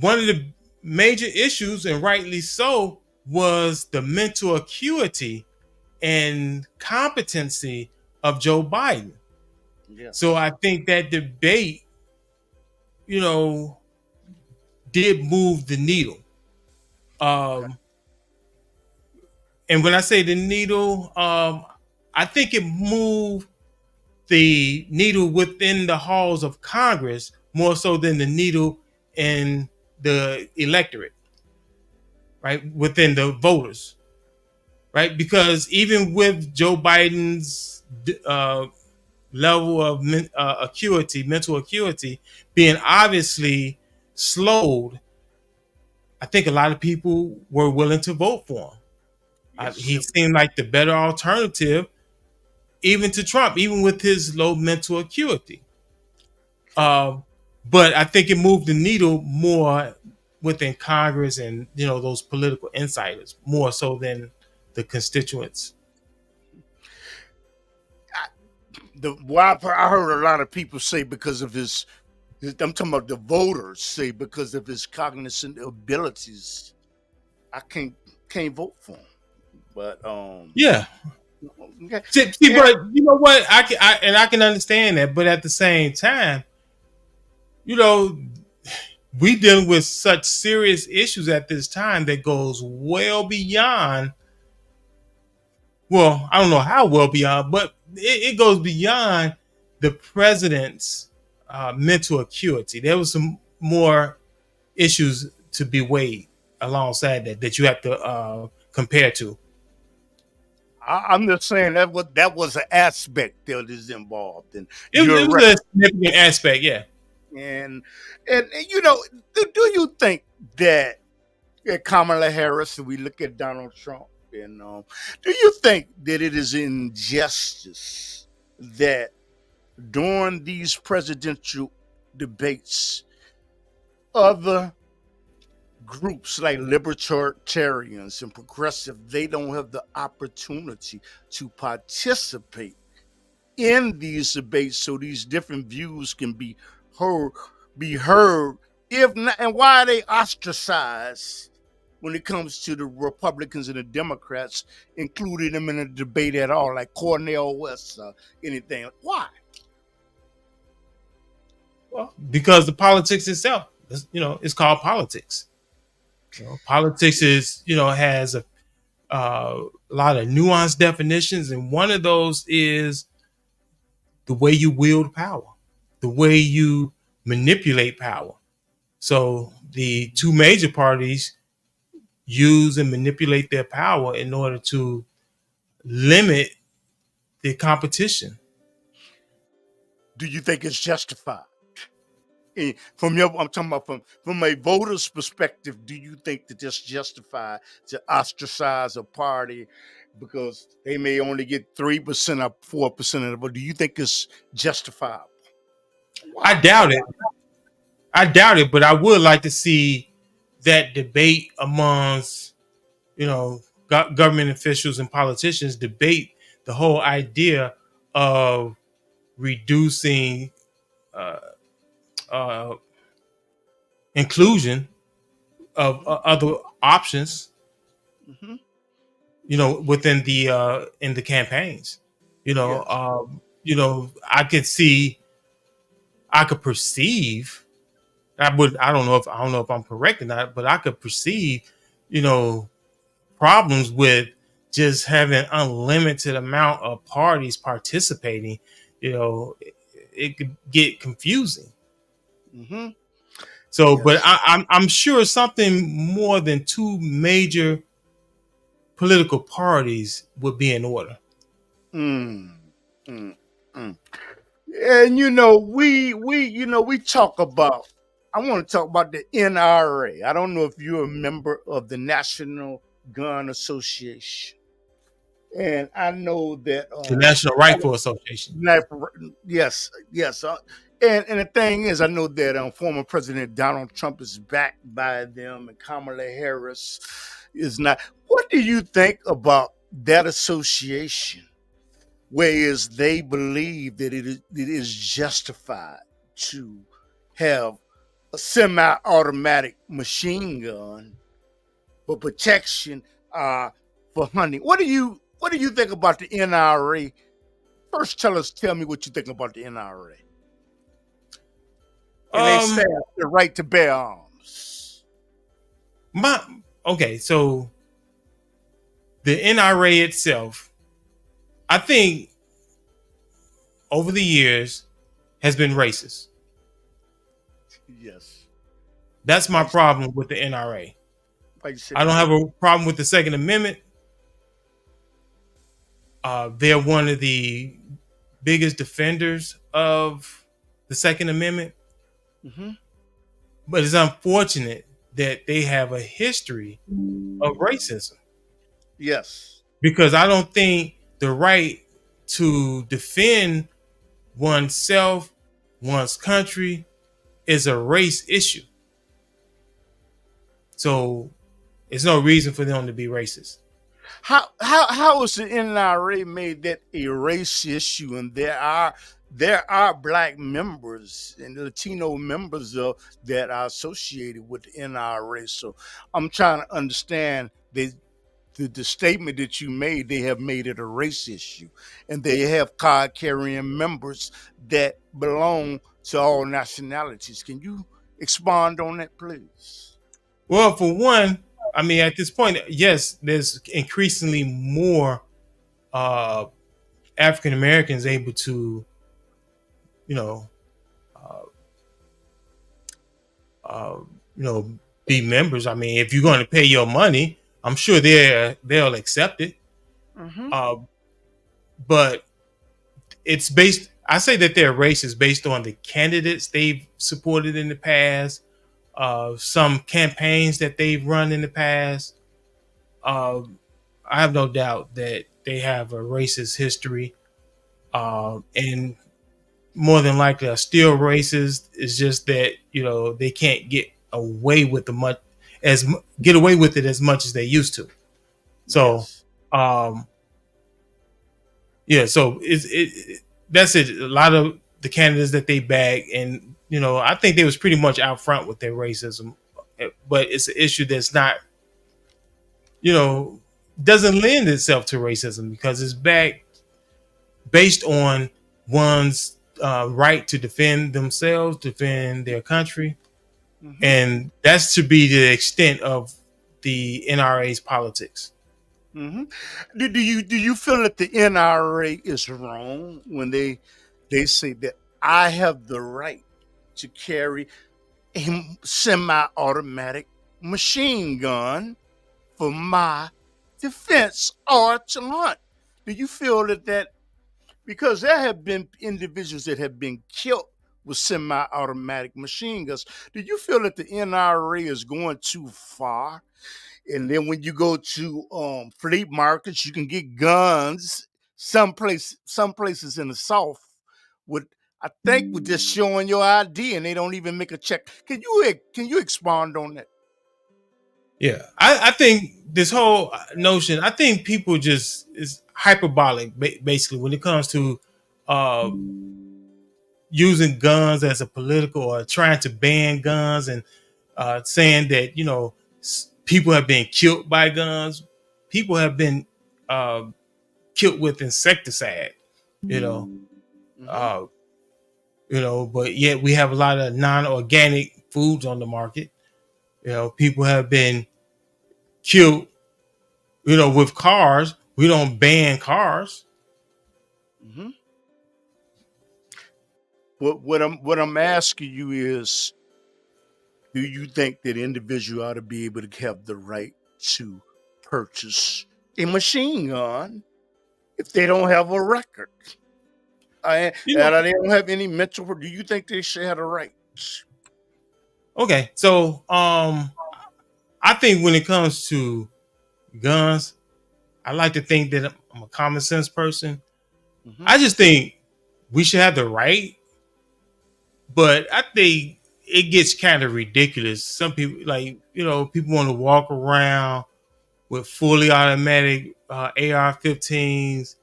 one of the major issues, and rightly so, was the mental acuity and competency of Joe Biden. So Yes. I think that debate, you know, did move the needle. Okay. Um, and when I say the needle, I think it moved the needle within the halls of Congress more so than the needle in the electorate, right? Within the voters, right? Because even with Joe Biden's level of mental acuity being obviously slowed, I think a lot of people were willing to vote for him. Yes, He seemed like the better alternative, even to Trump, even with his low mental acuity. okay. Uh, but I think it moved the needle more within Congress and those political insiders more so than the constituents. I heard a lot of people say because of I'm talking about the voters say because of his cognizant abilities, I can't vote for him. But Yeah. okay. See, And but you know what? I can understand that, but at the same time, you know, we dealing with such serious issues at this time that goes well beyond. Well, I don't know how well beyond, but it goes beyond the president's mental acuity. There was some more issues to be weighed alongside that you have to compare to. I'm just saying that was an aspect that is involved, and It you're was right. a significant aspect, yeah. And do you think that Kamala Harris, and we look at Donald Trump, and do you think that it is injustice that during these presidential debates, other groups like libertarians and progressive, they don't have the opportunity to participate in these debates so these different views can heard be heard, if not, and why are they ostracized when it comes to the Republicans and the Democrats, including them in a debate at all, like Cornel West or anything? Why? Well, because the politics itself, it's called politics. Politics is, has a lot of nuanced definitions, and one of those is the way you wield power, the way you manipulate power. So the two major parties use and manipulate their power in order to limit the competition. Do you think it's justified? From your, I'm talking about from a voter's perspective. Do you think that it's justified to ostracize a party because they may only get 3% or 4% of the vote? Do you think it's justifiable? I Why? doubt it. I doubt it, but I would like to see that debate amongst government officials and politicians debate the whole idea of reducing uh, uh, inclusion of other options, Hmm. within the in the campaigns. Yes. I could see, I could perceive. I don't know if I'm correct or not, but I could perceive, you know, problems with just having unlimited amount of parties participating. It could get confusing. Hmm. So, but Yes. I'm sure something more than two major political parties would be in order. Mm. Mm. Mm. And we talk about. I want to talk about the NRA. I don't know if you're a member of the National Gun Association, and I know that The National Rifle Association. yes, yes. And the thing is, I know that former President Donald Trump is backed by them, and Kamala Harris is not. What do you think about that association? Whereas they believe that it is justified to have a semi-automatic machine gun for protection for hunting. What do you think about the NRA? First, tell me what you think about the NRA and they say Um, the right to bear arms. my okay, so the NRA itself, I think over the years has been racist. Yes. That's my Why, problem with the NRA. why you say I don't that? have a problem with the Second Amendment. They're one of the biggest defenders of the Second Amendment, Hmm. but it's unfortunate that they have a history of racism, Yes. because I don't think the right to defend oneself, one's country, is a race issue. So it's no reason for them to be racist. How is the NRA made that a race issue? And there are black members and Latino members of that are associated with the NRA. So I'm trying to understand the statement that you made. They have made it a race issue, and they have card carrying members that belong to all nationalities. Can you expand on that, please? Well, for one, I mean, at this point, yes, there's increasingly more uh, African Americans able to, you know, uh, uh, you know, be members. I mean, if you're going to pay your money, I'm sure they'll accept it. Mm-hmm. Uh, but it's based. I say that their race is based on the candidates they've supported in the past, some campaigns that they've run in the past. Uh, I have no doubt that they have a racist history, and more than likely are still racist. It's just that they can't away with the much get away with it as much as they used to. So, Yes. um, yeah, so that's it. A lot of the candidates that they bag, and I think they was pretty much out front with their racism, but it's an issue that's not, you know, doesn't lend itself to racism because it's based on one's right to defend themselves, defend their country, Mm-hmm. and that's to be the extent of the NRA's politics. Mm-hmm. Do you feel that the NRA is wrong when they say that I have the right to carry a semi-automatic machine gun for my defense or to hunt? Do you feel that because there have been individuals that have been killed with semi-automatic machine guns? Do you feel that the NRA is going too far? And then when you go to flea markets, you can get guns. Some places in the South would, I think, with just showing your ID, and they don't even make a check. Can you expand on that? Yeah, I think this whole notion, I think people just is hyperbolic, basically, when it comes to uh, using guns as a political or trying to ban guns and saying that people have been killed by guns, people have been uh, killed with insecticide, you know, Mm-hmm. uh, but yet we have a lot of non-organic foods on the market. People have been killed, with cars. We don't ban cars. Mm-hmm. What I'm asking you is, do you think that individual ought to be able to have the right to purchase a machine gun if they don't have a record? You know, And they don't have any mental. Do you think they should have the right? okay. So, I think when it comes to guns, I like to think that I'm a common sense person. Mm-hmm. I just think we should have the right, but I think it gets kind of ridiculous. Some people, like, people want to walk around with fully automatic AR-15s.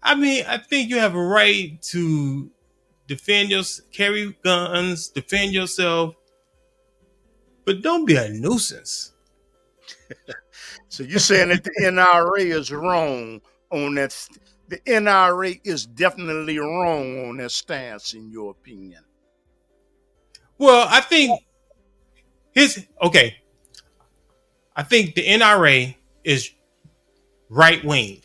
I mean, I think you have a right to carry guns, defend yourself, but don't be a nuisance. So you're saying that the NRA is wrong on that? The NRA is definitely wrong on that stance, in your opinion. Well, I think his okay. I think the NRA is right wing,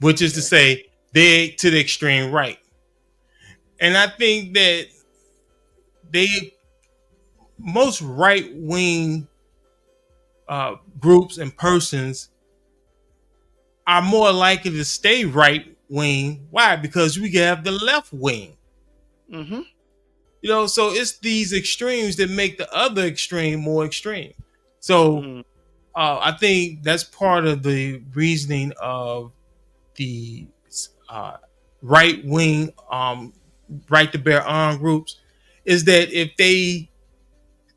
which is to Okay. say they to the extreme right. And I think that they most right wing groups and persons are more likely to stay right wing. Why? Because we have the left wing. Mm-hmm. So it's these extremes that make the other extreme more extreme. So Mhm. I think that's part of the reasoning of the uh, right wing, right to bear arm groups, is that if they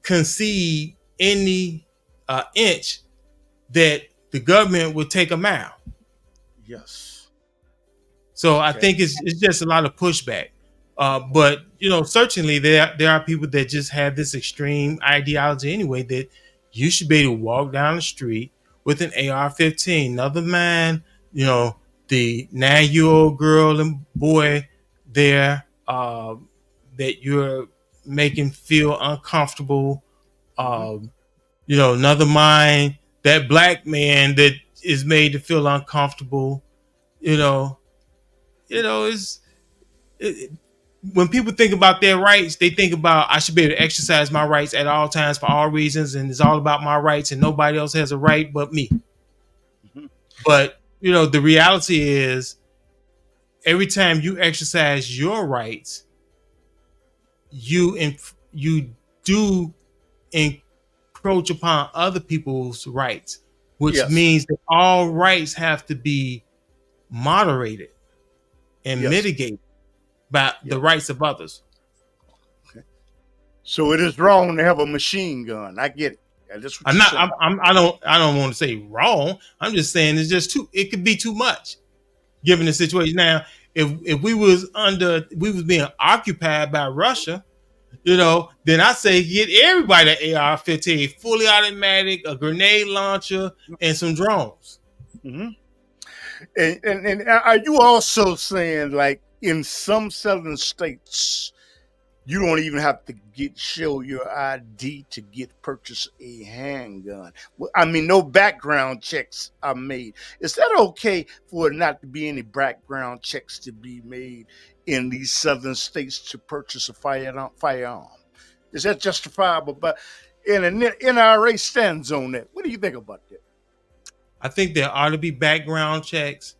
concede any inch, that the government would take a mile. Yes. So I Okay. think it's just a lot of pushback. But certainly there are people that just have this extreme ideology anyway, that you should be able to walk down the street with an AR-15. Another man, the 9-year old girl and boy there, that you're making feel uncomfortable. Hmm. Another mind, that black man that is made to feel uncomfortable. You know, it's it, when people think about their rights, they think about, I should be able to exercise my rights at all times for all reasons, and it's all about my rights, and nobody else has a right but me. Hmm. But the reality is, every time you exercise your rights, you do encroach upon other people's rights, which Yes. means that all rights have to be moderated and Yes. mitigated by Yes. the rights of others. Okay. So it is wrong to have a machine gun. I get it. That's what I'm you're not. saying. I don't want to say wrong. I'm just saying it's just too. It could be too much given the situation. Now, if we was being occupied by Russia, then I say get everybody an AR-15, fully automatic, a grenade launcher, and some drones. Hmm. And are you also saying, like, in some southern states, you don't even have to show your ID to purchase a handgun? Well, I mean, no background checks are made. Is that okay for it not to be any background checks to be made in these southern states to purchase a firearm? Is that justifiable? But an NRA stands on that. What do you think about that? I think there ought to be background checks.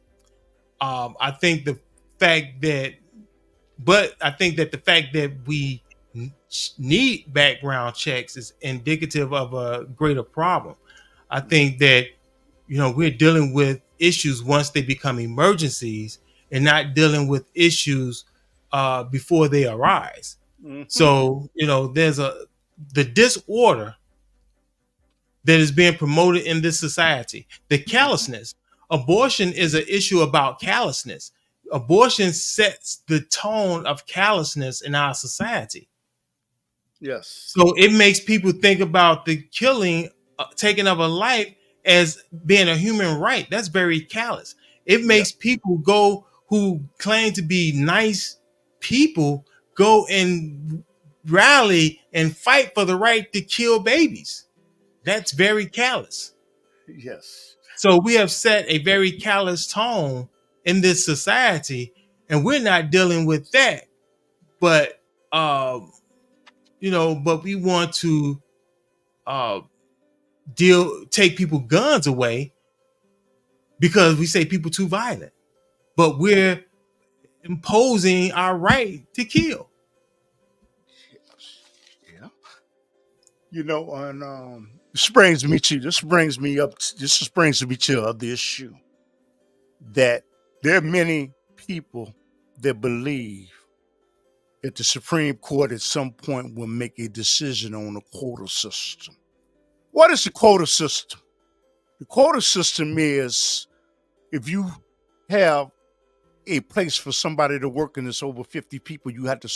I think the fact that, but I think that the fact that we need background checks is indicative of a greater problem. I think that we're dealing with issues once they become emergencies, and not dealing with issues before they arise. Hmm. So there's the disorder that is being promoted in this society, the Hmm. callousness. Abortion is an issue about callousness. Abortion sets the tone of callousness in our society. Yes. So it makes people think about the killing, taking of a life, as being a human right. That's very callous. It Yeah. makes people go who claim to be nice people go and rally and fight for the right to kill babies. That's very callous. Yes. So we have set a very callous tone in this society, and we're not dealing with that. But but we want to uh, take people guns away because we say people too violent, but we're imposing our right to kill. Yeah. And this brings me to the issue that there are many people that believe that the Supreme Court at some point will make a decision on the quota system. What is the quota system? The quota system is, if you have a place for somebody to work and it's over 50 people, you have to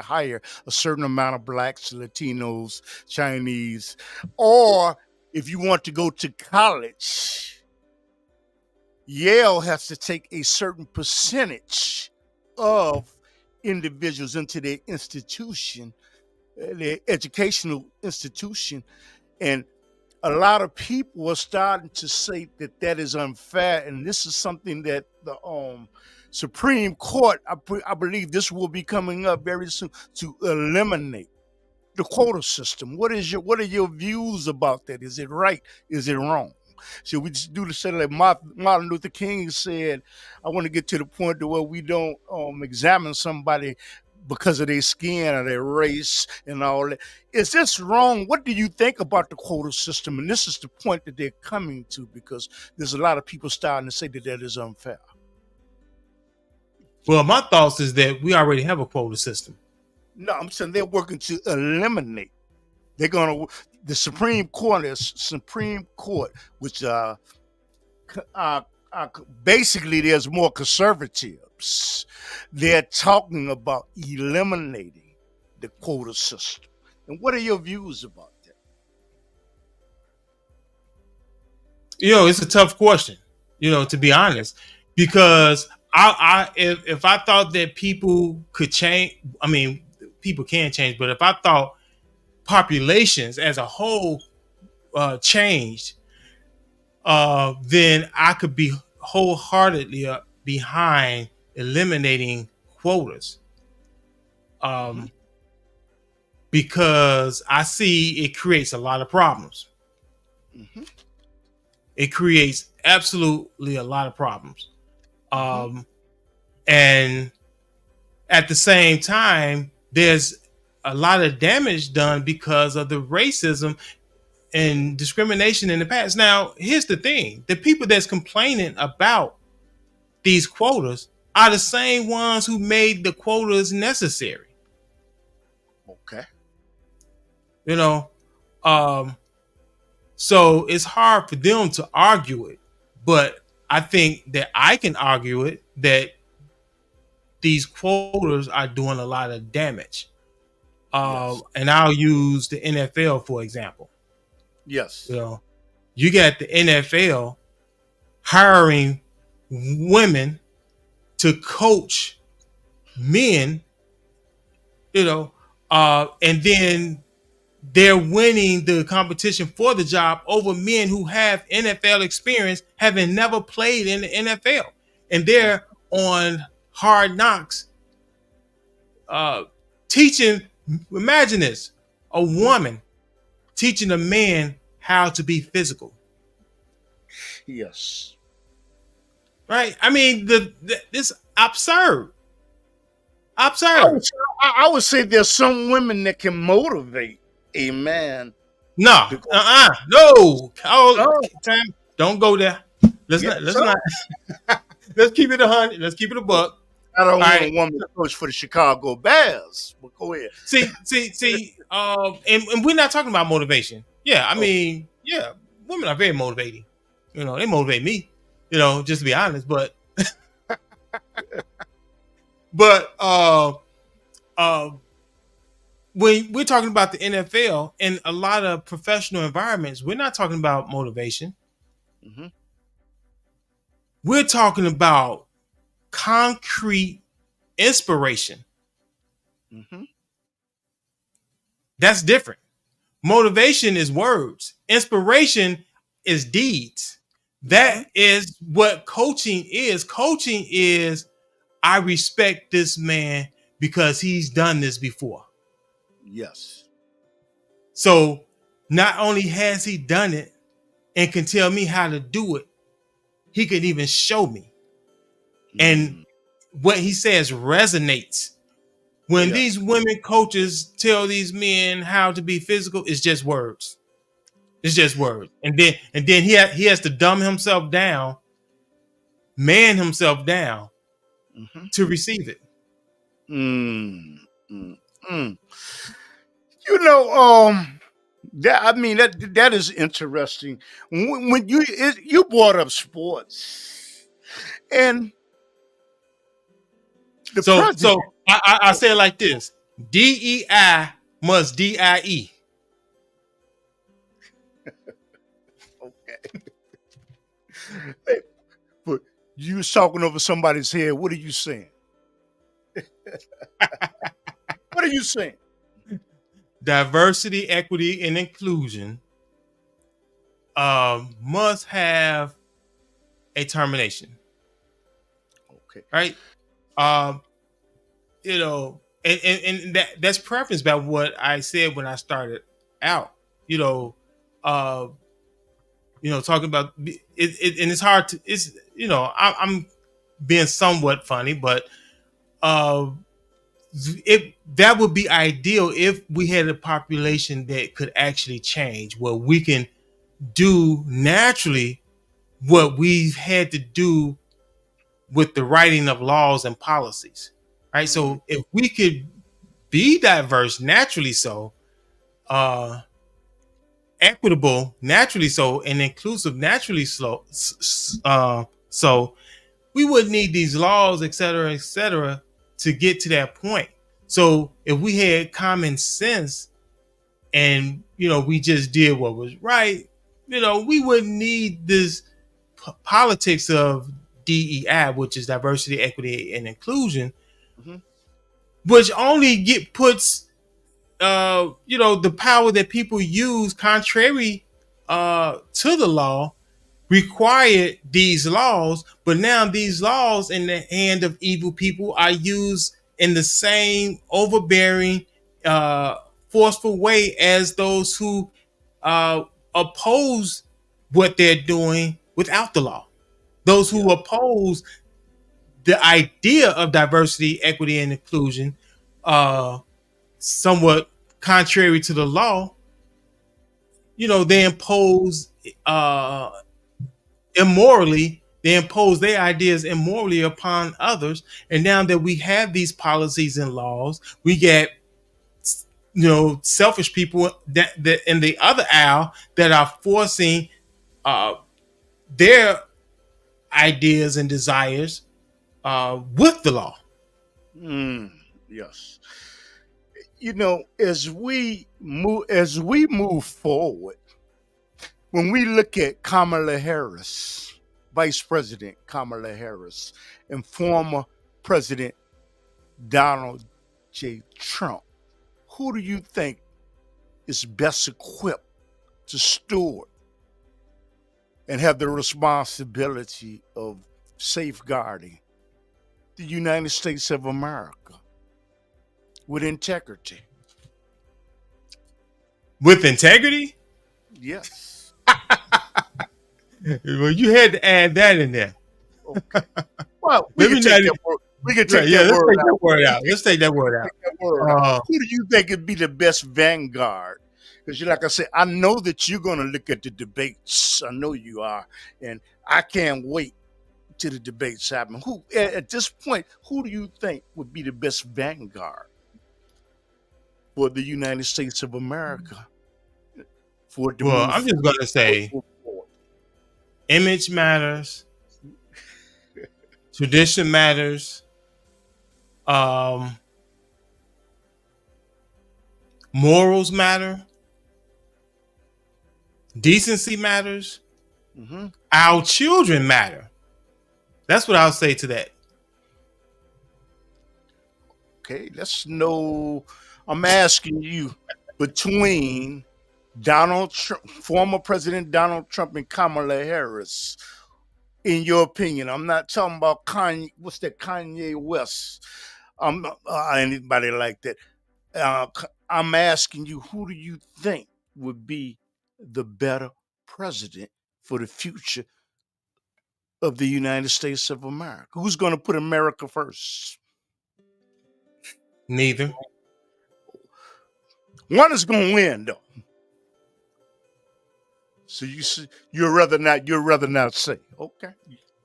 hire a certain amount of blacks, Latinos, Chinese. Or if you want to go to college, Yale has to take a certain percentage of individuals into their institution, their educational institution. And a lot of people are starting to say that that is unfair, and this is something that the Supreme Court, I believe, this will be coming up very soon to eliminate the quota system. What are your views about that? Is it right? Is it wrong? Should we just do the same like Martin Luther King said? I want to get to the point to where we don't examine somebody because of their skin or their race and all that. Is this wrong? What do you think about the quota system? And this is the point that they're coming to, because there's a lot of people starting to say that that is unfair. Well, my thoughts is that we already have a quota system. No, I'm saying they're working to eliminate. They're going to, the Supreme Court, which uh, basically there's more conservatives. They're talking about eliminating the quota system. And what are your views about that? It's a tough question, to be honest, because if I thought that people could change, I mean, people can change, but if I thought populations as a whole changed, then I could be wholeheartedly behind eliminating quotas. Mm-hmm. Because I see it creates a lot of problems. Mm-hmm. It creates absolutely a lot of problems. Mm-hmm. And at the same time, there's a lot of damage done because of the racism and discrimination in the past. Now, here's the thing. The people that's complaining about these quotas are the same ones who made the quotas necessary. Okay. So it's hard for them to argue it, but I think that I can argue it that these quotas are doing a lot of damage. Yes. And I'll use the NFL for example. Yes. You got the NFL hiring women to coach men, and then they're winning the competition for the job over men who have NFL experience, having never played in the NFL. And they're on Hard Knocks teaching, imagine this, a woman teaching a man how to be physical. Yes. Right? I mean, this absurd. I Absurd. would, I would say there's some women that can motivate a man No. to go. No. Oh, Oh, time. Don't go there. Let's yes, not. Let's sir. not. Let's keep it 100. Let's keep it a buck. I don't All want right. a woman to coach for the Chicago Bears. But go ahead. See. And we're not talking about motivation. Yeah, I Oh, mean, yeah, women are very motivating. They motivate me. Just to be honest. But when we're talking about the NFL and a lot of professional environments, we're not talking about motivation. mm-hmm. We're talking about concrete inspiration. Mm-hmm. That's different. Motivation is words. Inspiration is deeds. Mm-hmm. That is what coaching is. Coaching is, I respect this man because he's done this before. Yes. So not only has he done it and can tell me how to do it, he can even show me. And Mm. what he says resonates. When Yes. these women coaches tell these men how to be physical, it's just words. It's just words. And then he has to dumb himself down, man himself down Mm-hmm. to receive it. Mm. Mm. Mm. That is interesting. When you brought up sports, and the So president. I say it like this: DEI must DIE. Okay. Hey, but you was talking over somebody's head. What are you saying? What are you saying? Diversity, equity, and inclusion must have a termination, Okay. right? Um, and that's preferenced by what I said when I started out. You know, uh, talking about it, and it's hard to. I'm being somewhat funny, but uh, if that would be ideal if we had a population that could actually change, where we can do naturally what we've had to do with the writing of laws and policies. Right. Mm, So if we could be diverse naturally, so uh equitable naturally, so and inclusive naturally, so we wouldn't need these laws, et cetera, to get to that point. So if we had common sense and we just did what was right, we wouldn't need this politics of DEI, which is diversity, equity, and inclusion, mhm, which only get puts the power that people use contrary to the law required these laws, but now these laws in the hand of evil people are used in the same overbearing, uh, forceful way as those who uh, oppose what they're doing without the law. Those yeah. who oppose the idea of diversity, equity, and inclusion, uh, somewhat contrary to the law, they impose uh, immorally, they impose their ideas immorally upon others. And now that we have these policies and laws, we get selfish people that in the other aisle that are forcing uh, their ideas and desires with the law. Mm, yes. As we move forward, when we look at Kamala Harris, Vice President Kamala Harris, and former President Donald J. Trump, who do you think is best equipped to steward and have the responsibility of safeguarding the United States of America with integrity? With integrity? Yes. Well, you had to add that in there. Okay. Well, we Let can me take not. that word. We can Right, take yeah, that let's word take that out. word out. Let's take that word Take out. that word out. Uh, Who do you think would be the best vanguard? Because, like I said, I know that you're going to look at the debates. I know you are, and I can't wait till the debates happen. Who, at this point, who do you think would be the best vanguard for the United States of America for it to well, move I'm just gonna say forward? image matters, tradition matters, um, morals matter, decency matters, Mm-hmm. our children matter. That's what I'll say to that. Okay, let's know. I'm asking you between Donald Trump, former President Donald Trump, and Kamala Harris. In your opinion, I'm not talking about Kanye. What's that? Kanye West. Anybody like that? I'm asking you, who do you think would be the better president for the future of the United States of America? Who's going to put America first? Neither. One is going to win, though. So you'd rather not. You'd rather not say. Okay,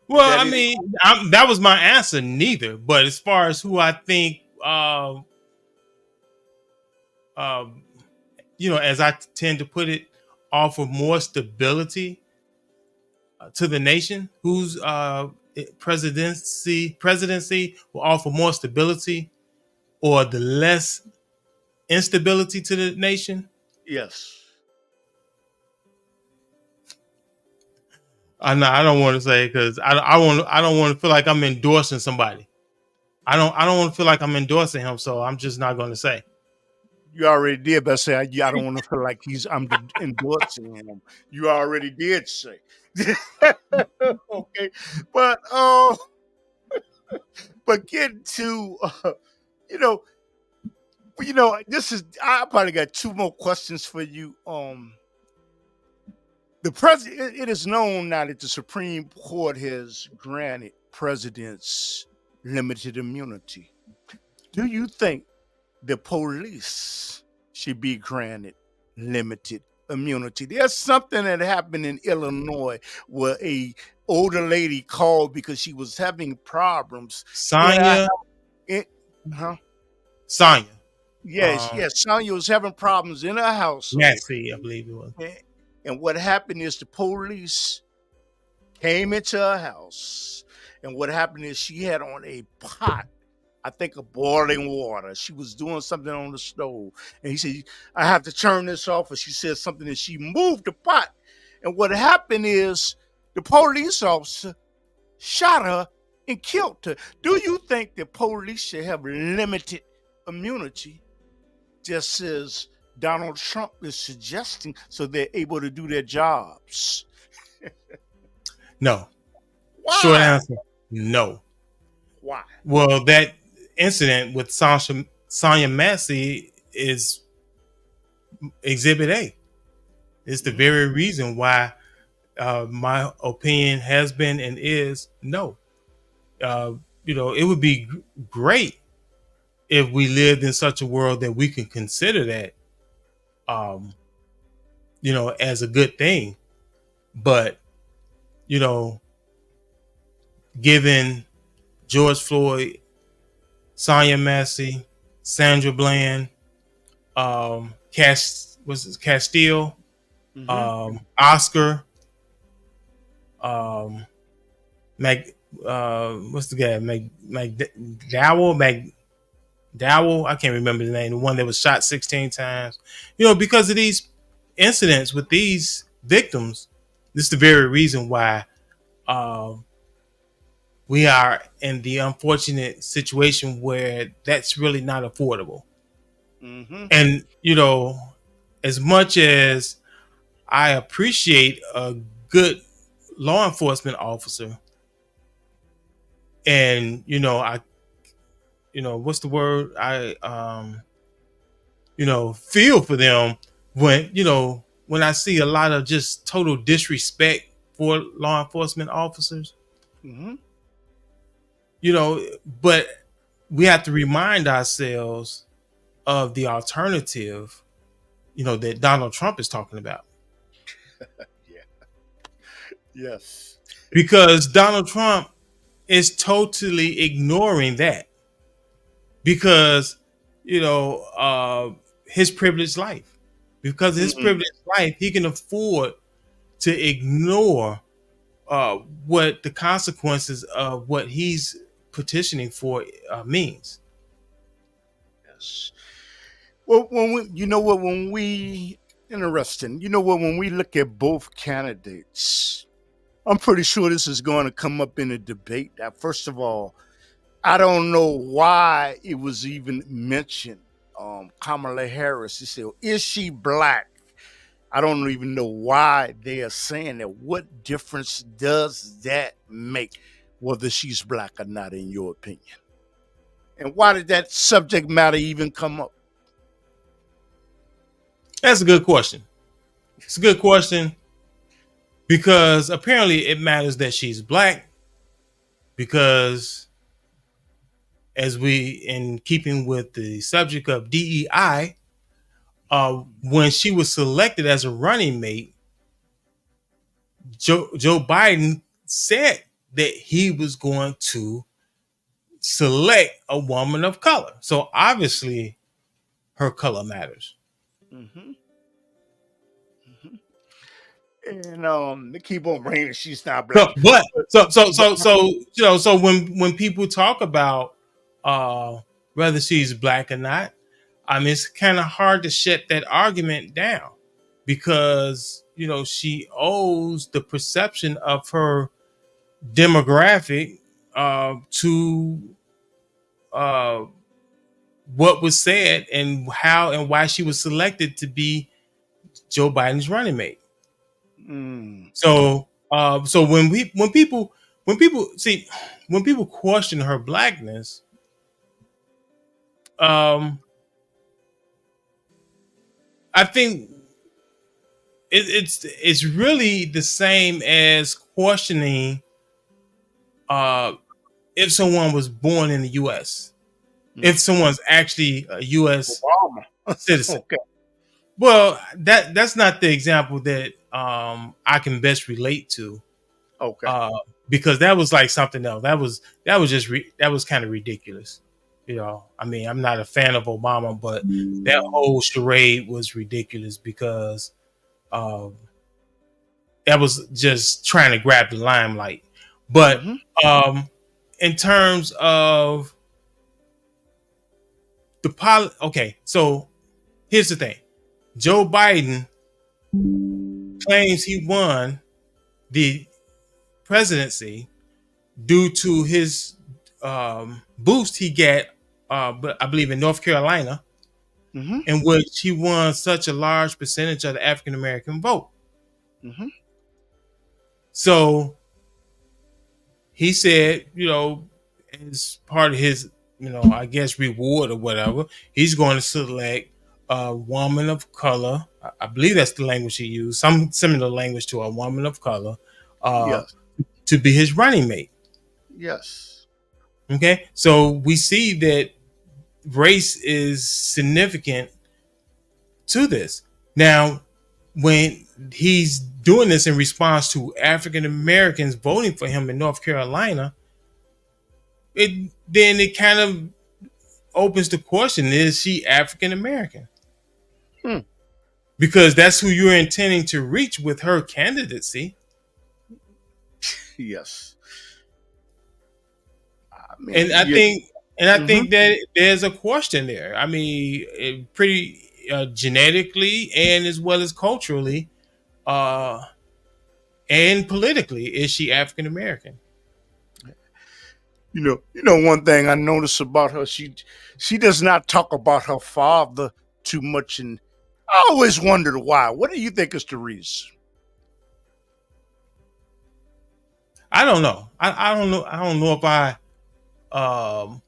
Well, that I is. mean, that was my answer. Neither. But as far as who I think, uh, as I tend to put it, offer more stability to the nation, whose presidency will offer more stability or the less instability to the nation. Yes. I don't want to say because I don't want to feel like I'm endorsing somebody. I don't want to feel like I'm endorsing him, so I'm just not going to say. You already did, but say I don't want to feel like endorsing him. You already did say. Okay, but but getting to you know, this is I probably got two more questions for you. The president. It is known now that the Supreme Court has granted presidents limited immunity. Do you think the police should be granted limited immunity? There's something that happened in Illinois where a older lady called because she was having problems in her Sonya, in, huh? Sonya, Yes, yes. Sonya was having problems in her household. Massey, I believe it was. And and what happened is the police came into her house. And what happened is she had on a pot, I think, of boiling water. She was doing something on the stove. And he said, I have to turn this off. And she said something and she moved the pot. And what happened is the police officer shot her and killed her. Do you think the police should have limited immunity, just as Donald Trump is suggesting, so they're able to do their jobs? No. Short Why? answer, no. Why? Well, that incident with Sonya Massey is Exhibit A. It's the Mhm. very reason why my opinion has been and is no. Uh, it would be great if we lived in such a world that we can consider that, um, as a good thing. But, you know, given George Floyd, Sonya Massey, Sandra Bland, Castile, Mm-hmm. Oscar, um, Mac, what's the guy? Dowell. I can't remember the name. The one that was shot 16 times. Because of these incidents with these victims, this is the very reason why um, we are in the unfortunate situation where that's really not affordable. Mm-hmm. And as much as I appreciate a good law enforcement officer, and I what's the word, I feel for them when I see a lot of just total disrespect for law enforcement officers. Mm-hmm. you know but we have to remind ourselves of the alternative that Donald Trump is talking about, Yeah. Yes. because Donald Trump is totally ignoring that, because his privileged life, because of his Mm-hmm. privileged life, he can afford to ignore what the consequences of what he's petitioning for means. Yes. Well, you know what, when we interesting, you know what, when we look at both candidates, I'm pretty sure this is going to come up in a debate. That first of all, I don't know why it was even mentioned. Kamala Harris, he said, "Is she black?" I don't even know why they are saying that. What difference does that make, whether she's black or not, in your opinion? And why did that subject matter even come up? That's a good question. It's a good question because apparently it matters that she's black, because as we, in keeping with the subject of DEI, when she was selected as a running mate, Joe Biden said that he was going to select a woman of color. So obviously her color matters. Mm-hmm. Mm-hmm. And they keep on bringing she's not black. So, but But, so when people talk about uh, whether she's black or not, I mean, it's kind of hard to shut that argument down, because she owes the perception of her demographic to uh, what was said and how and why she was selected to be Joe Biden's running mate. mm, So when people question her blackness, um, I think it's really the same as questioning uh, if someone was born in the U.S. if someone's actually a U.S. Obama. citizen. Okay. Well, that's not the example that I can best relate to, Okay. uh, because that was like something else. That was just that was kind of ridiculous. I mean, I'm not a fan of Obama, but that whole charade was ridiculous because um, that was just trying to grab the limelight. But Mm-hmm. um, in terms of okay, so here's the thing: Joe Biden claims he won the presidency due to his boost he got, but I believe in North Carolina, Mm-hmm. in which he won such a large percentage of the African American vote. Mm-hmm. So he said, as part of his, I guess reward or whatever, he's going to select a woman of color. I believe that's the language he used, some similar language to a woman of color, uh, Yes. to be his running mate. Yes. Okay, so we see that race is significant to this. Now, when he's doing this in response to African Americans voting for him in North Carolina, it kind of opens the question: is she African American? Hmm. Because that's who you're intending to reach with her candidacy. Yes. I And mean, I yeah. think, and I Mm-hmm. think that there's a question there. I mean, pretty genetically and as well as culturally, uh, and politically, is she African American? One thing I notice about her, she does not talk about her father too much, and I always wondered why. What do you think is the reason? I don't know. I don't know. I don't know if I um,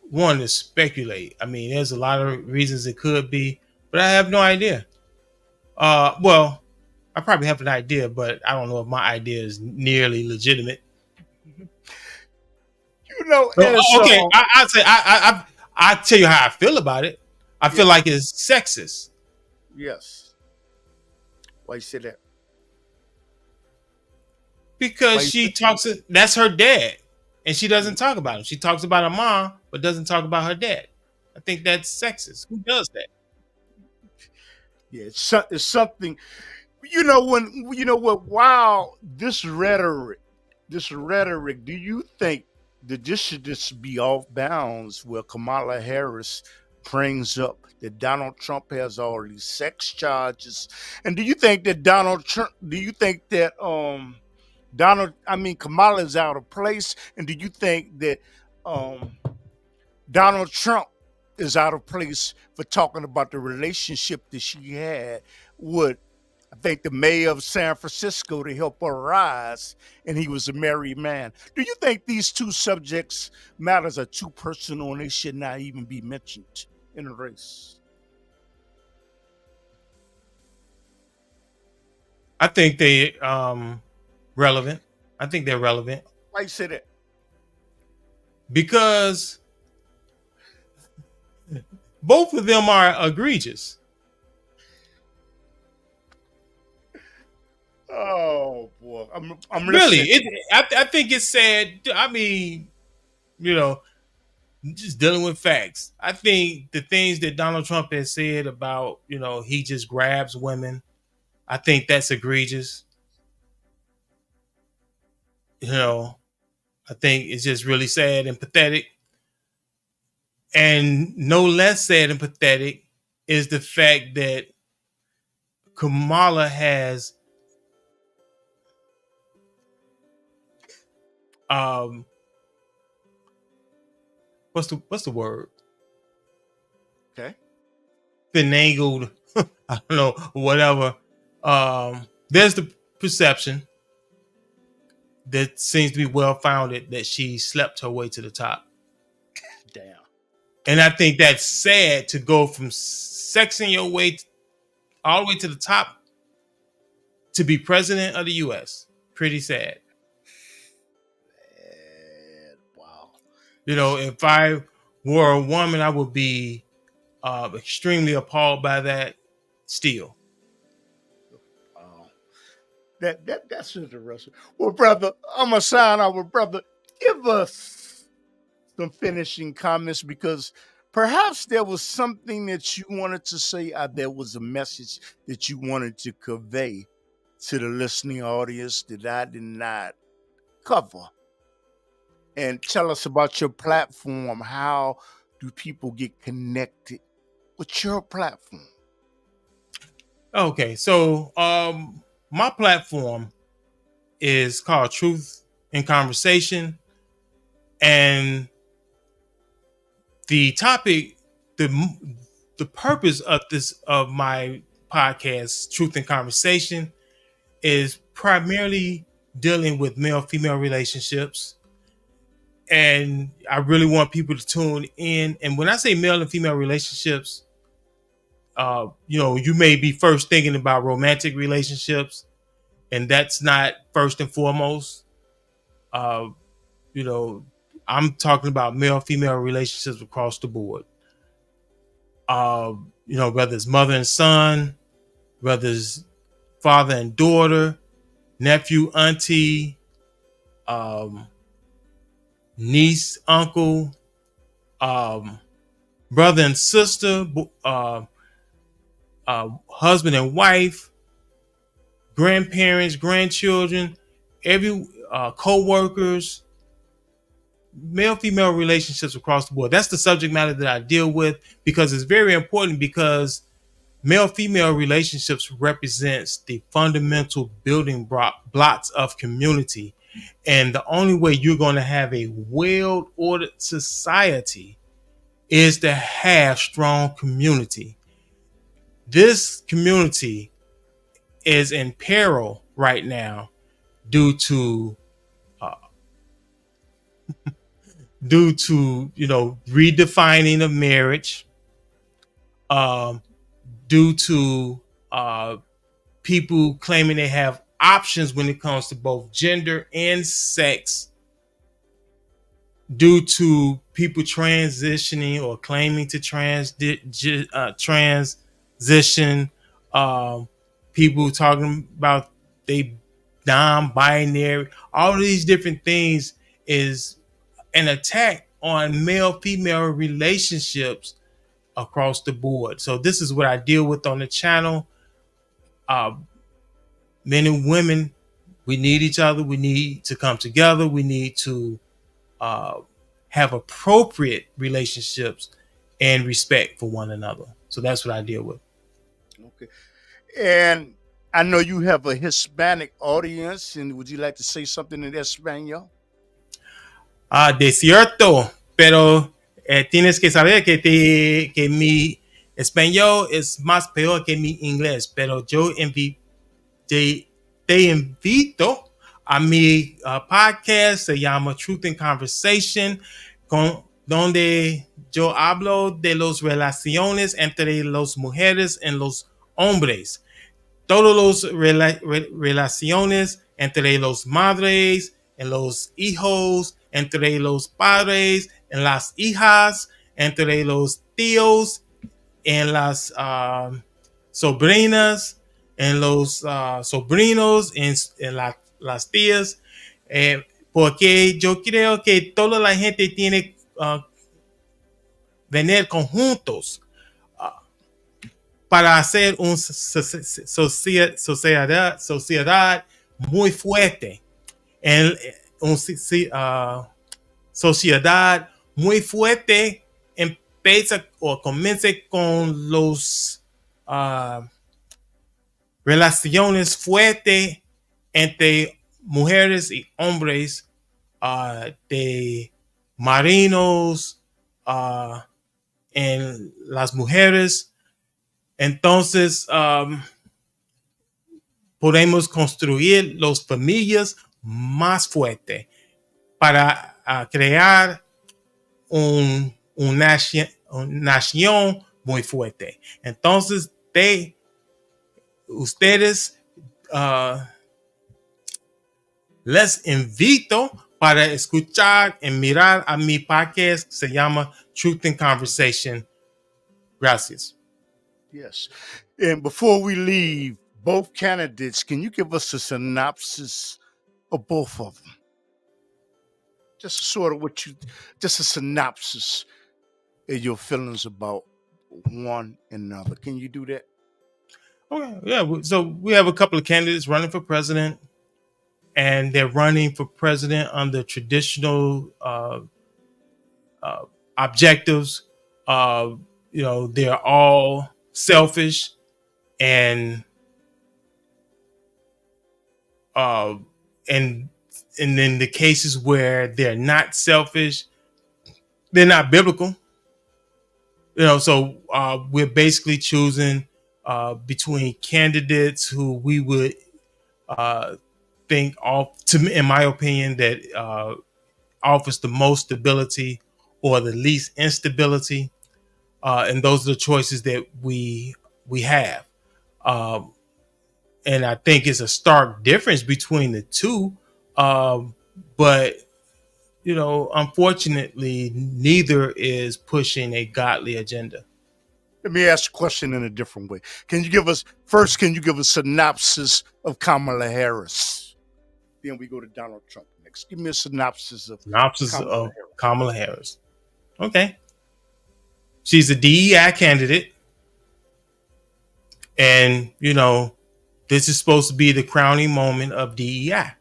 want to speculate. I mean, there's a lot of reasons it could be, but I have no idea. Well, I probably have an idea, but I don't know if my idea is nearly legitimate. So, As okay, I'd say I tell you how I feel about it. I feel yes, like it's sexist yes. Why you say that? because Why you she say? talks. That's her dad, and she doesn't Mm, talk about him. She talks about her mom, but doesn't talk about her dad. I think that's sexist. Who does that? Yeah, it's something. When what? Wow, this rhetoric. Do you think that this should just be off bounds? Where Kamala Harris brings up that Donald Trump has all these sex charges, and do you think that Donald Trump? Do you think that Kamala is out of place, and do you think that um Donald Trump is out of place for talking about the relationship that she had with, I think, the mayor of San Francisco to help her rise, and he was a married man. Do you think these two subjects matters are too personal and they should not even be mentioned in a race? I think they relevant. I think they're relevant Why you say that? because both of them are egregious. Oh boy, I'm Really, listening. I think it's sad. I mean, you know, just dealing with facts. I think the things that Donald Trump has said about, he just grabs women. I think that's egregious. You know, I think it's just really sad and pathetic. And no less sad and pathetic is the fact that Kamala has um what's the word? Okay. Finagled, I don't know, whatever. There's the perception that seems to be well founded that she slept her way to the top. Damn. And I think that's sad to go from sexing your way all the way to the top to be president of the US. Pretty sad. If I were a woman, I would be extremely appalled by that still. Uh, that's interesting. Well, brother, I'm gonna sign out. Brother, give us some finishing comments because perhaps there was something that you wanted to say. There was a message that you wanted to convey to the listening audience that I did not cover. And tell us about your platform. How do people get connected with your platform? Okay, so my platform is called Truth in Conversation, and the topic, the the purpose of my podcast, Truth in Conversation, is primarily dealing with male female relationships, and I really want people to tune in. And when I say male and female relationships, you may be first thinking about romantic relationships, and that's not first and foremost. Uh, you know, I'm talking about male female relationships across the board. Whether it's mother and son, whether it's father and daughter, nephew, auntie, um, niece, uncle, um, brother and sister, husband and wife, grandparents, grandchildren, every co-workers, male female relationships across the board. That's the subject matter that I deal with because it's very important, because male female relationships represents the fundamental building blocks of community, and the only way you're going to have a well ordered society is to have strong community. This community is in peril right now due to uh, redefining of marriage, um, due to people claiming they have options when it comes to both gender and sex, due to people transitioning or claiming to transition, um, people talking about they non-binary. All of these different things is an attack on male female relationships across the board. So this is what I deal with on the channel. uh, Men and women, we need each other. We need to come together. We need to uh, have appropriate relationships and respect for one another. So that's what I deal with. Okay. And I know you have a Hispanic audience, and would you like to say something in Espanol? De cierto, pero tienes que saber que mi español es más peor que mi inglés, pero te, te invito a mi podcast, se llama Truth in Conversation, donde yo hablo de las relaciones entre las mujeres y los hombres. Todas las relaciones entre los madres y los hijos, entre los padres y las hijas, entre los tíos en las sobrinas, en los sobrinos, las tías, porque yo creo que toda la gente tiene venir conjuntos para hacer una sociedad muy fuerte, en una sociedad muy fuerte. Empieza o comience con los relaciones fuertes entre mujeres y hombres, de marinos en las mujeres. Entonces podemos construir las familias más fuertes para crear una nación muy fuerte. Entonces, ustedes les invito para escuchar y mirar a mi podcast. Se llama Truth and Conversation. Gracias. Yes. And before we leave, both candidates, can you give us a synopsis of both of them? Just sort of just a synopsis of your feelings about one another. Can you do that? Okay, yeah. So we have a couple of candidates running for president, and they're running for president under traditional objectives. Uh, they're all selfish, and uh, and and in the cases where they're not selfish, they're not biblical. So we're basically choosing between candidates who we would uh, think to me, in my opinion, that offers the most stability or the least instability, and those are the choices that we have. Um, and I think it's a stark difference between the two. But unfortunately, neither is pushing a godly agenda. Let me ask the question in a different way. Can you give us a synopsis of Kamala Harris? Then we go to Donald Trump next. Give me a synopsis of Synopsis Kamala of Harris. Kamala Harris. Okay. She's a DEI candidate. And, this is supposed to be the crowning moment of DEI.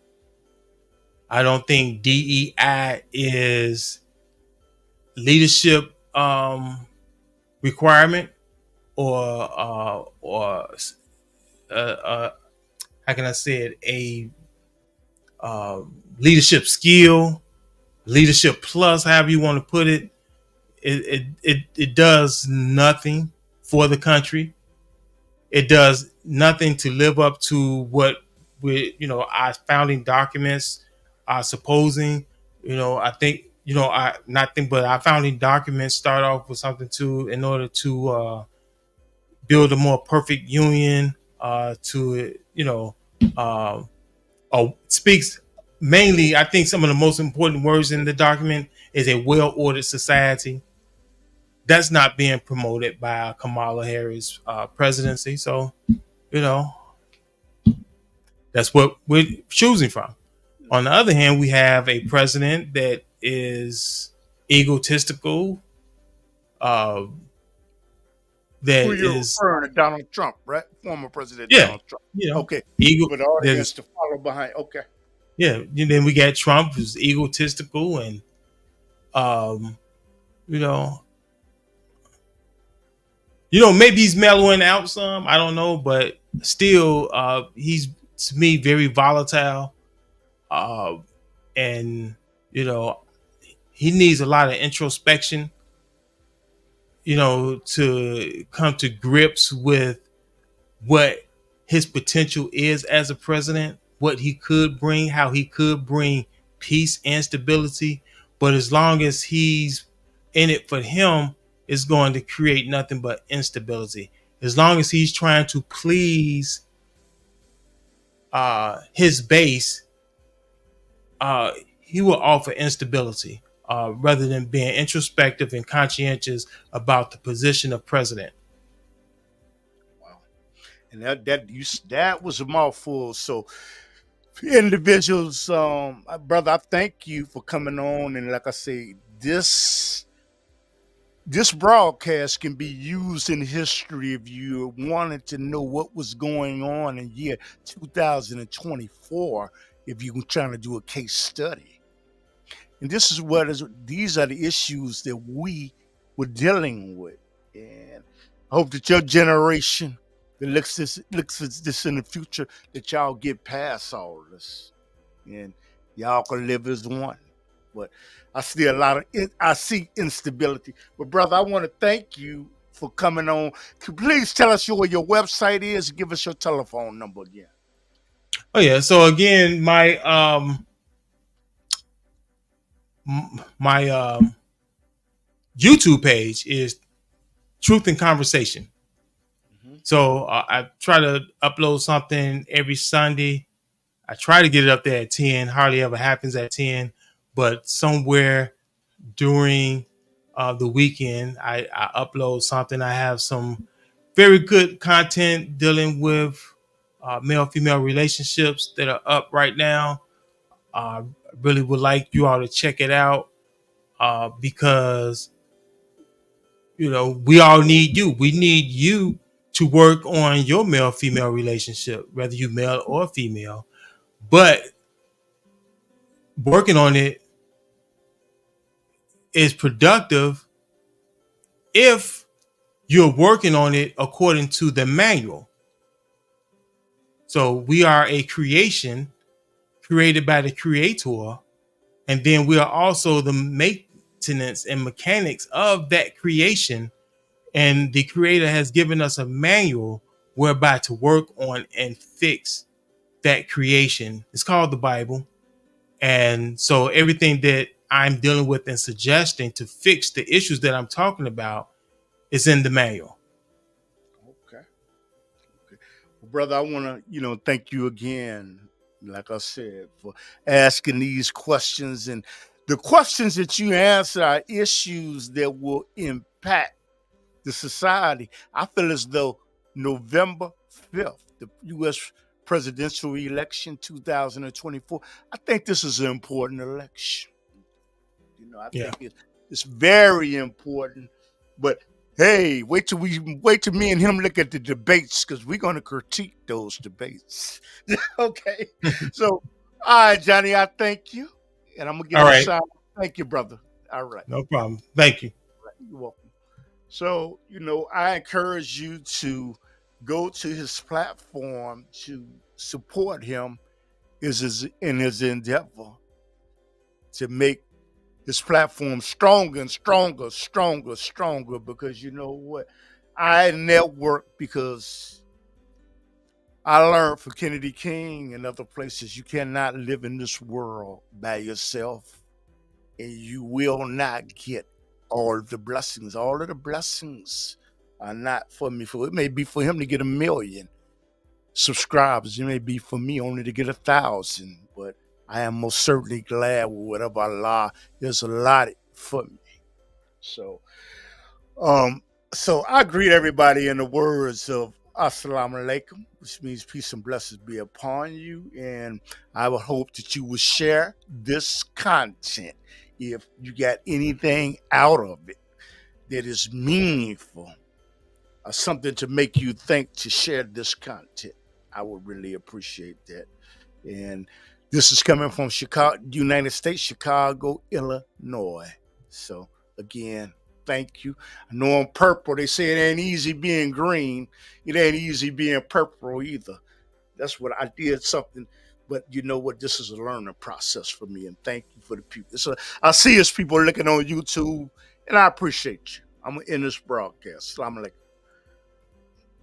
I don't think DEI is leadership requirement or how can I say it, a leadership skill, leadership plus, however you want to put it. It does nothing for the country. It does nothing to live up to what our founding documents are supposing. I think I not think, but our founding documents start off with something in order to build a more perfect union. Speaks mainly. I think some of the most important words in the document is a well-ordered society. That's not being promoted by Kamala Harris' presidency. So, that's what we're choosing from. On the other hand, we have a president that is egotistical. Uh, that Who you're is, referring to Donald Trump, right? Former President yeah, Donald Trump. Okay. ego. For the audience to follow behind. Okay. Yeah. And then we got Trump, who's egotistical, and um, you know, maybe he's mellowing out some. I don't know, but still, he's to me very volatile, uh, and you know, he needs a lot of introspection. To come to grips with what his potential is as a president, what he could bring, how he could bring peace and stability. But as long as he's in it for him, it's going to create nothing but instability. As long as he's trying to please his base, he will offer instability rather than being introspective and conscientious about the position of president. Wow. And that was a mouthful. So individuals, brother, I thank you for coming on. And like I say, this broadcast can be used in history if you wanted to know what was going on in year 2024, if you're trying to do a case study. And these are the issues that we were dealing with. And I hope that your generation that looks at this in the future, that y'all get past all of this and y'all can live as one. But I see instability. But brother, I want to thank you for coming on. Please tell us where your website is. Give us your telephone number again. Oh yeah. So again, my YouTube page is Truth and Conversation. Mm-hmm. So I try to upload something every Sunday. I try to get it up there at 10. Hardly ever happens at 10. but somewhere during the weekend, I upload something. I have some very good content dealing with male female relationships that are up right now. I really would like you all to check it out because we all need you. We need you to work on your male female relationship, whether you male or female. But working on it is productive if you're working on it according to the manual. So we are a creation created by the creator, and then we are also the maintenance and mechanics of that creation. And the creator has given us a manual whereby to work on and fix that creation. It's called the Bible. And so everything that I'm dealing with and suggesting to fix the issues that I'm talking about is in the manual. Okay. Okay. Well, brother, I want to, thank you again, like I said, for asking these questions. And the questions that you answer are issues that will impact the society. I feel as though November 5th, the U.S. presidential election 2024, I think this is an important election. I Yeah. think it's very important. But hey, wait till me and him look at the debates because we're gonna critique those debates. Okay. So all right, Johnny, I thank you. And I'm gonna give All you a right. sign. Thank you, brother. All right. No problem. Thank you. You're welcome. So, I encourage you to go to his platform to support him in his endeavor to make his platform stronger and stronger, stronger, stronger. Because you know what? I network because I learned from Kennedy King and other places you cannot live in this world by yourself, and you will not get all of the blessings. All of the blessings are not for me. For it may be for him to get 1,000,000 subscribers. It may be for me only to get 1,000. But I am most certainly glad with whatever Allah has allotted for me. So, um, so I greet everybody in the words of Assalamu alaikum, which means peace and blessings be upon you. And I would hope that you will share this content if you got anything out of it that is meaningful or something to make you think to share this content. I would really appreciate that. And this is coming from Chicago, United States, Chicago, Illinois. So again, thank you. I know I'm purple. They say it ain't easy being green. It ain't easy being purple either. That's what I did something. But you know what? This is a learning process for me. And thank you for the people. So I see us people looking on YouTube, and I appreciate you. I'm going to end this broadcast. Assalamu alaikum.